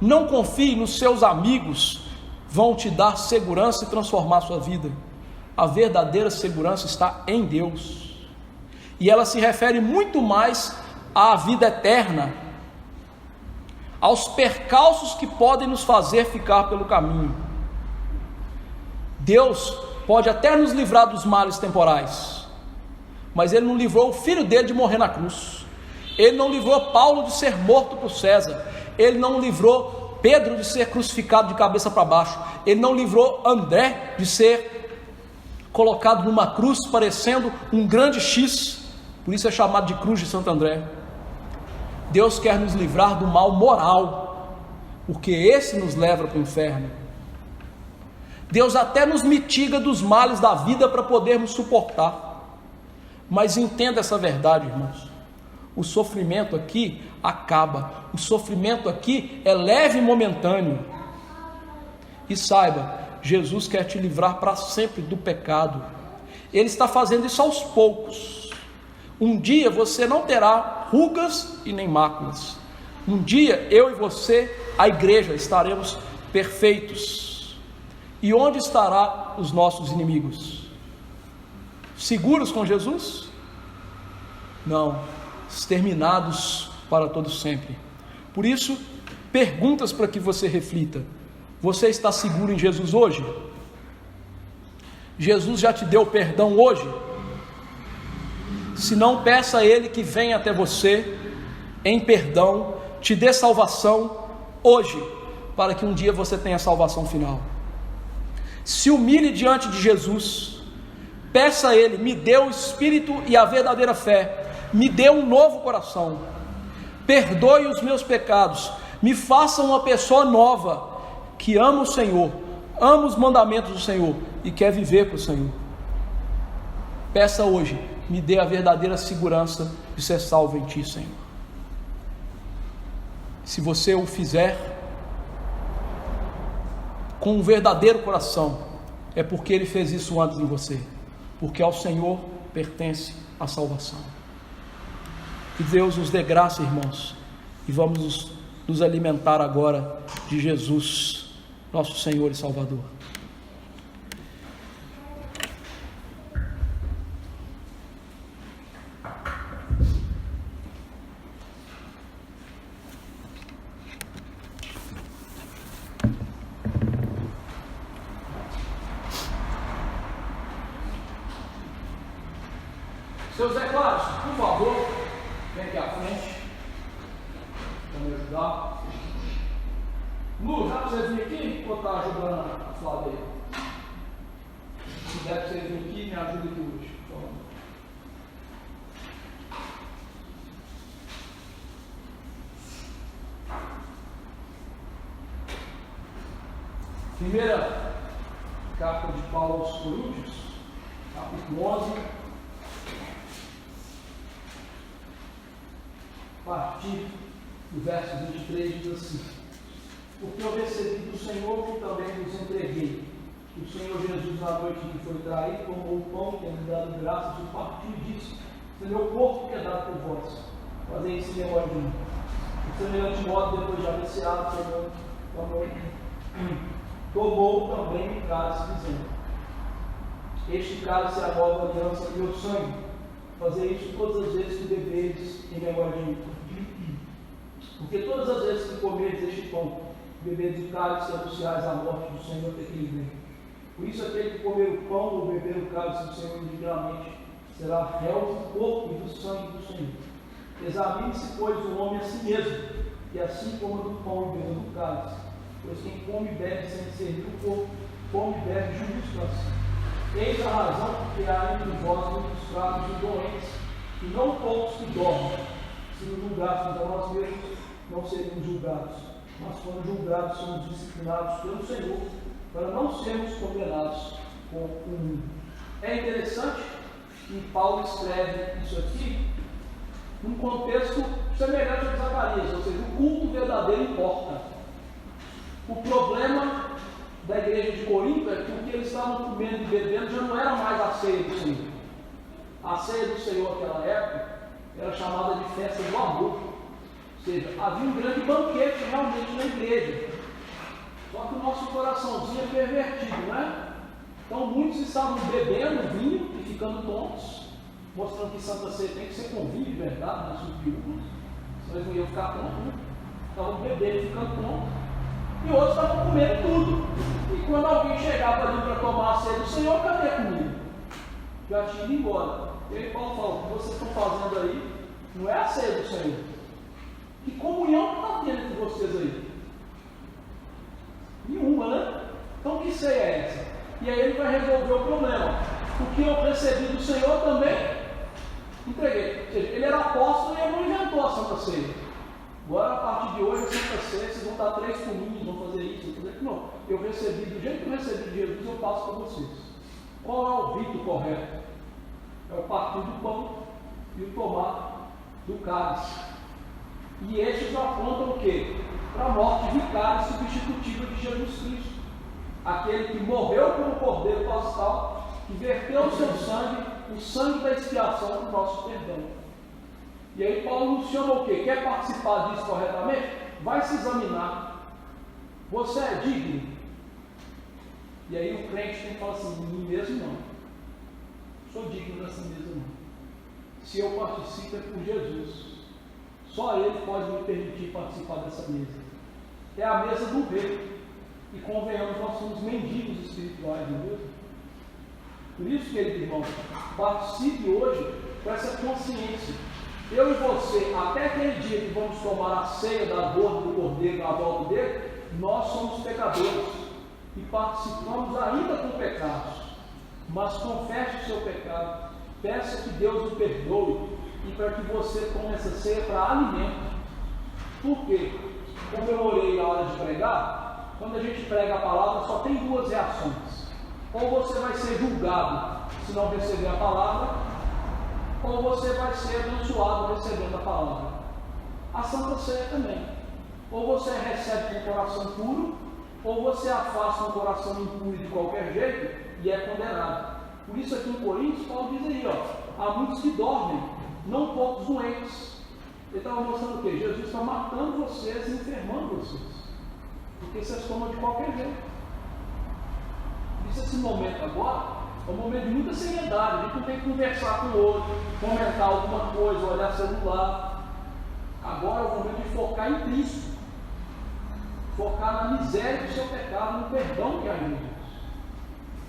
não confie nos seus amigos vão te dar segurança e transformar a sua vida. A verdadeira segurança está em Deus, e ela se refere muito mais à vida eterna, aos percalços que podem nos fazer ficar pelo caminho. Deus pode até nos livrar dos males temporais, mas Ele não livrou o Filho dele de morrer na cruz. Ele não livrou Paulo de ser morto por César. Ele não livrou Pedro de ser crucificado de cabeça para baixo. Ele não livrou André de ser colocado numa cruz parecendo um grande X. Por isso é chamado de cruz de Santo André. Deus quer nos livrar do mal moral, porque esse nos leva para o inferno. Deus até nos mitiga dos males da vida para podermos suportar. Mas entenda essa verdade, irmãos. O sofrimento aqui acaba. O sofrimento aqui é leve e momentâneo. E saiba, Jesus quer te livrar para sempre do pecado. Ele está fazendo isso aos poucos. Um dia você não terá rugas e nem máculas. Um dia eu e você, a igreja, estaremos perfeitos. E onde estarão os nossos inimigos? Seguros com Jesus? Não, exterminados para todo sempre. Por isso, perguntas para que você reflita. Você está seguro em Jesus hoje? Jesus já te deu perdão hoje? Se não, peça a Ele que venha até você em perdão, te dê salvação hoje, para que um dia você tenha salvação final. Se humilhe diante de Jesus, peça a Ele, me dê o Espírito e a verdadeira fé, me dê um novo coração, perdoe os meus pecados, me faça uma pessoa nova, que ama o Senhor, ama os mandamentos do Senhor e quer viver para o Senhor. Peça hoje, me dê a verdadeira segurança de ser salvo em Ti, Senhor. Se você o fizer com um verdadeiro coração, é porque Ele fez isso antes em você, porque ao Senhor pertence a salvação. Que Deus nos dê graça, irmãos, e vamos nos alimentar agora de Jesus, nosso Senhor e Salvador. Seu Zé Cláudio, por favor, vem aqui à frente para me ajudar. Lu, já para você vir aqui ou está ajudando a Flávia? Se der para você vir aqui, me ajuda aqui hoje, por favor. Primeira carta de Paulo aos Coríntios, capítulo 11. A partir do verso 23 diz assim: porque eu recebi do Senhor que também vos entreguei, que o Senhor Jesus, na noite em que foi traído, tomou o pão, tendo dado graças, e partiu e disse: esse é meu corpo que é dado por vós, fazei isso em memória de mim. De semelhante modo, depois de haver ceado, tomou também o cálice, dizendo: este cálice é a nova aliança do meu sangue, fazei isso todas as vezes que bebedes em memória de mim. Porque todas as vezes que comerdes este pão, bebedes o cálice, anunciais a morte do Senhor até que Ele venha. Por isso, aquele que comer o pão ou beber o cálice do Senhor indignamente será réu do corpo e do sangue do Senhor. Examine-se, pois, o homem a si mesmo, e assim coma do pão e beba do cálice. Pois quem come e bebe sem servir o corpo, come e bebe juízo para si. Eis a razão porque há entre vós muitos fracos e doentes, e não poucos que dormem. Se nos julgássemos a nós mesmos, não seríamos julgados, mas quando julgados, somos disciplinados pelo Senhor, para não sermos condenados com o mundo. É interessante que Paulo escreve isso aqui num contexto semelhante ao de Zacarias, ou seja, o culto verdadeiro importa. O problema da igreja de Corinto é que o que eles estavam comendo e bebendo já não era mais a ceia do Senhor. A ceia do Senhor naquela época era chamada de festa do amor. Ou seja, havia um grande banquete realmente na igreja. Só que o nosso coraçãozinho é pervertido, não é? Então muitos estavam bebendo vinho e ficando tontos, mostrando que Santa Ceia tem que ser com vinho de verdade, não é viúvas. Senão eles não iam ficar tontos, né? Estavam bebendo e ficando tontos. E outros estavam comendo tudo. E quando alguém chegava ali para tomar a ceia do Senhor, cadê a comida? Já tinha ido embora. E aí Paulo fala: o que vocês estão fazendo aí Não é a ceia do Senhor. Que comunhão que está tendo entre vocês aí? Nenhuma, né? Então que ceia é essa? E aí ele vai resolver o problema. O que eu recebi do Senhor também entreguei. Ou seja, ele era apóstolo e ele não inventou a Santa Ceia. Agora, a partir de hoje, a Santa Ceia, vocês vão dar 3 comunhos, vão fazer isso, vão fazer aquilo. Não. Eu recebi, do jeito que eu recebi de Jesus, eu passo para vocês. Qual é o rito correto? É o partir do pão e o tomar do cálice. E estes apontam o quê? Para a morte vicária e substitutiva de Jesus Cristo. Aquele que morreu como cordeiro pascal, que verteu o seu sangue, o sangue da expiação para o nosso perdão. E aí Paulo nos chama o quê? Quer participar disso corretamente? Vai se examinar. Você é digno? E aí o crente tem que falar assim, mim mesmo não. Sou digno dessa mesa não. Se eu participo é por Jesus. Só Ele pode me permitir participar dessa mesa. É a mesa do rei. E convenhamos, nós somos mendigos espirituais, não é mesmo? Por isso, querido irmão, participe hoje com essa consciência. Eu e você, até aquele dia que vamos tomar a ceia da borda do cordeiro na volta dele, nós somos pecadores e participamos ainda com pecados. Mas confesse o seu pecado, peça que Deus o perdoe e para que você tome essa ceia para alimento. Por quê? Como eu orei na hora de pregar, quando a gente prega a palavra só tem 2 reações. Ou você vai ser julgado se não receber a palavra, ou você vai ser abençoado recebendo a palavra. A Santa Ceia também. Ou você recebe com o coração puro, ou você afasta um coração impuro de qualquer jeito e é condenado. Por isso aqui em Coríntios, Paulo diz aí, ó, há muitos que dormem, não poucos doentes. Ele estava mostrando o quê? Jesus está matando vocês e enfermando vocês. Porque vocês tomam de qualquer jeito. Por isso esse momento agora é um momento de muita seriedade. A gente não tem que conversar com o outro, comentar alguma coisa, olhar celular. Agora é o momento de focar em Cristo. Focar na miséria do seu pecado, no perdão que há em Jesus.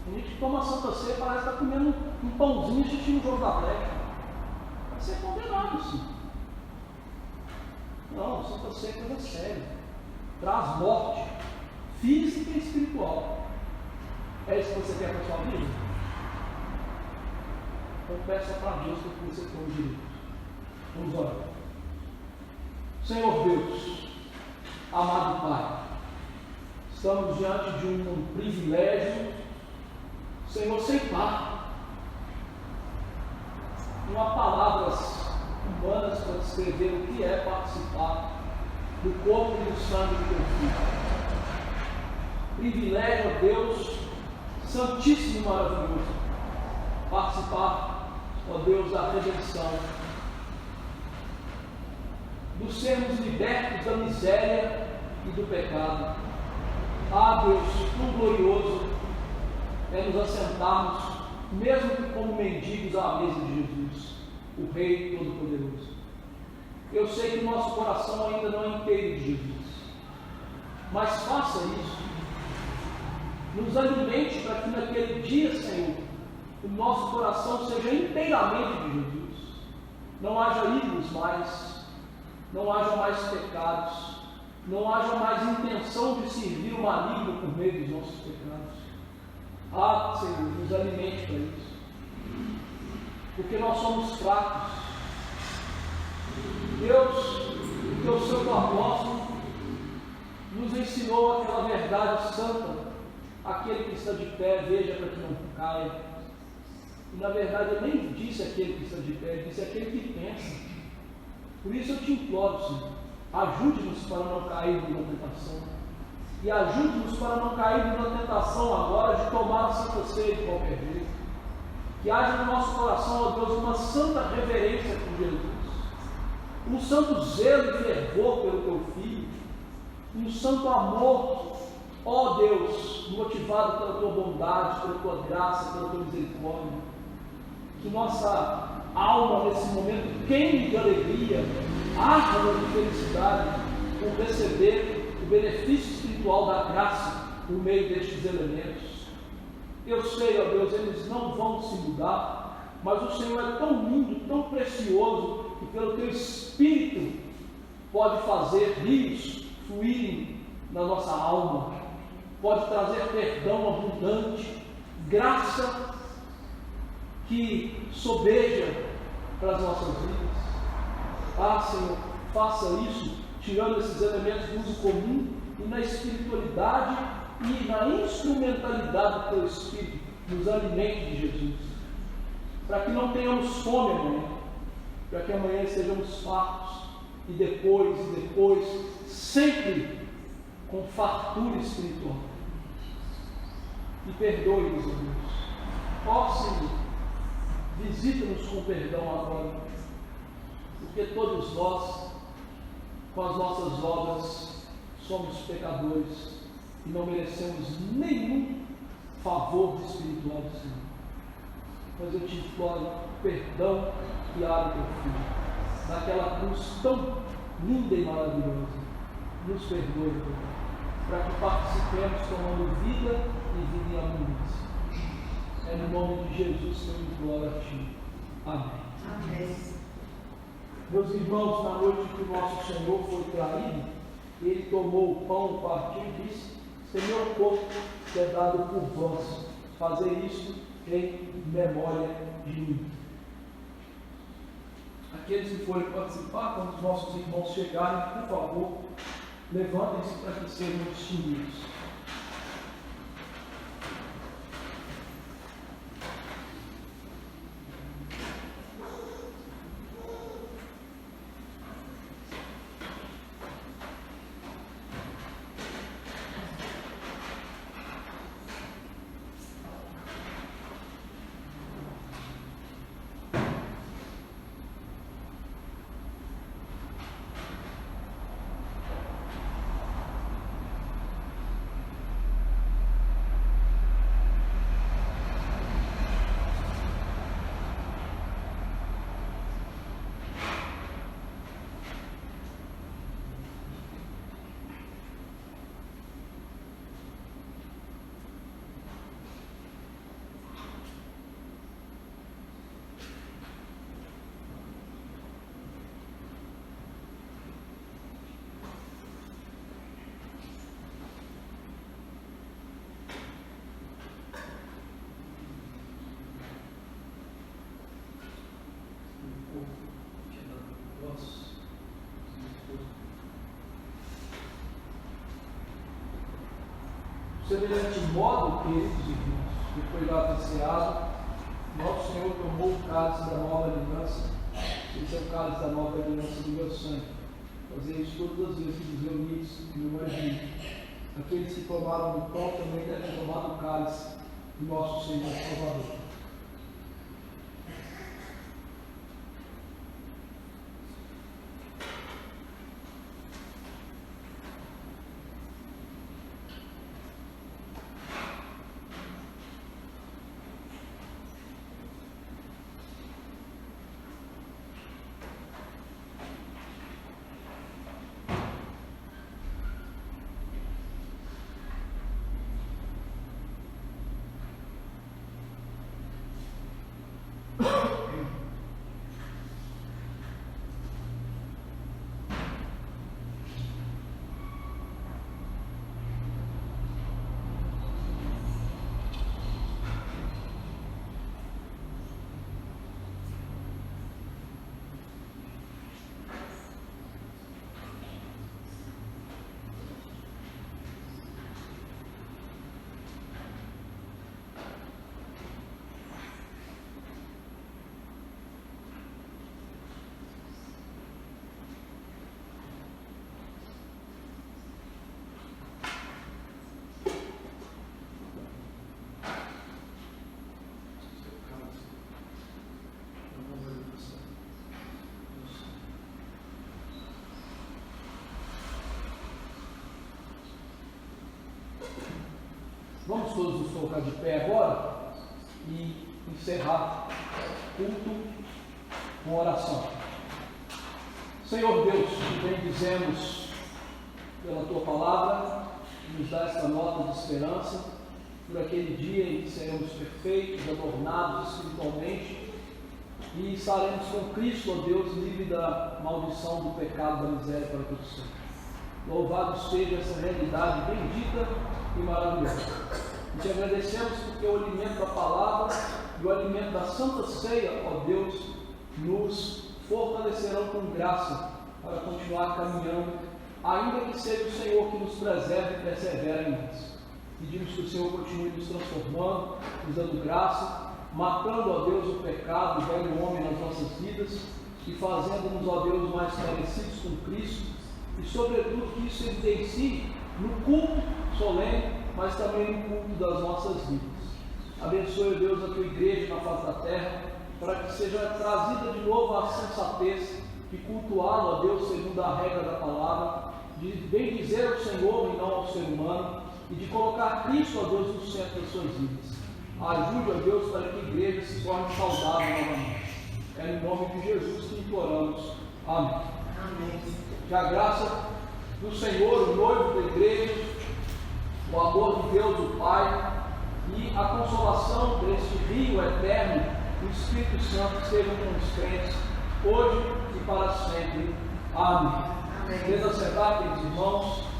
A gente toma a Santa Ceia, parece que está comendo um pãozinho assistindo o jogo da Atlético. Vai ser condenado, sim. Não, a Santa Ceia é coisa séria. Traz morte física e espiritual. É isso que você quer para a sua vida? Então peça para Deus que você tome direito. Vamos orar. Senhor Deus, amado Pai, estamos diante de um privilégio, Senhor, sem par. Não há palavras humanas para descrever o que é participar do corpo e do sangue do teu Filho. Privilégio, ó Deus, santíssimo e maravilhoso, participar, ó Deus, da redenção, do sermos libertos da miséria e do pecado. Ah, Deus, tão glorioso é nos assentarmos, mesmo que como mendigos, à mesa de Jesus, o Rei Todo-Poderoso. Eu sei que o nosso coração ainda não é inteiro de Jesus, mas faça isso. Nos alimente para que naquele dia, Senhor, o nosso coração seja inteiramente de Jesus. Não haja ídolos mais, não haja mais pecados, não haja mais intenção de servir o maligno por meio dos nossos pecados. Ah, Senhor, nos alimente para isso, porque nós somos fracos. Deus, o teu santo apóstolo, nos ensinou aquela verdade santa: aquele que está de pé, veja para que não caia. E na verdade eu nem disse aquele que está de pé, eu disse aquele que pensa. Por isso eu te imploro, Senhor, ajude-nos para não cairmos na tentação. E ajude-nos para não cairmos na tentação agora de tomar a Santa Ceia de qualquer jeito. Que haja no nosso coração, ó Deus, uma santa reverência por Jesus, um santo zelo e fervor pelo teu Filho, um santo amor, ó Deus, motivado pela tua bondade, pela tua graça, pela tua misericórdia. Que nossa alma nesse momento queime de alegria, arda de felicidade por receber o benefício espiritual da graça por meio destes elementos. Eu sei, ó Deus, eles não vão se mudar, mas o Senhor é tão lindo, tão precioso, que pelo Teu Espírito pode fazer rios fluírem na nossa alma, pode trazer perdão abundante, graça que sobeja para as nossas vidas. Ah, Senhor, faça isso, tirando esses elementos do uso comum e na espiritualidade e na instrumentalidade do Teu Espírito, nos alimente de Jesus, para que não tenhamos fome amanhã, para que amanhã sejamos fartos e depois, sempre com fartura espiritual. E perdoe-nos, Deus. Ó Senhor, visita-nos com perdão agora, porque todos nós, com as nossas obras, somos pecadores e não merecemos nenhum favor espiritual do Senhor. Mas eu te imploro perdão e área do Teu Filho, naquela cruz tão linda e maravilhosa. Nos perdoe, Deus, para que participemos tomando vida e vida em abundância. É no nome de Jesus que eu imploro a Ti. Amém. Amém. Meus irmãos, na noite que o nosso Senhor foi traído, Ele tomou o pão, partiu e disse: "Este é meu corpo que é dado por vós. Fazer isto em memória de mim." Aqueles que forem participar, quando os nossos irmãos chegarem, por favor, levantem-se para que sejam distinguidos. Semelhante modo, queridos irmãos, depois lá ter ceado, nosso Senhor tomou o cálice da nova aliança. Esse é o cálice da nova aliança do meu sangue. Fazer isso todas as vezes que nos reunimos em memória de mim. Aqueles que tomaram o pão também devem tomar o cálice do nosso Senhor e Salvador. Vamos todos nos colocar de pé agora e encerrar o culto com oração. Senhor Deus, te bendizemos pela Tua palavra, nos dá esta nota de esperança por aquele dia em que seremos perfeitos, adornados espiritualmente, e estaremos com Cristo, ó Deus, livre da maldição, do pecado, da miséria para todos sempre. Louvado seja essa realidade bendita e maravilhosa. E te agradecemos porque o alimento da palavra e o alimento da Santa Ceia, ó Deus, nos fortalecerão com graça para continuar caminhando, ainda que seja o Senhor que nos preserve e persevera em nós. Pedimos que o Senhor continue nos transformando, nos dando graça, matando, ó Deus, o pecado, o velho homem nas nossas vidas e fazendo-nos, ó Deus, mais parecidos com Cristo e, sobretudo, que isso evidencie no culto solene, mas também no culto das nossas vidas. Abençoe, Deus, a tua igreja na face da terra, para que seja trazida de novo a sensatez e cultuá-lo, ó Deus, segundo a regra da palavra, de bendizer o Senhor e não ao ser humano, e de colocar Cristo, ó Deus, no centro das suas vidas. Ajude, ó Deus, para que a igreja se torne saudável novamente. É em nome de Jesus que imploramos. Amém. Amém. Que a graça do Senhor, o noivo da igreja, o amor de Deus, o Pai, e a consolação deste rio eterno, o Espírito Santo, sejam com os crentes, hoje e para sempre. Amém. Amém. Queridos irmãos,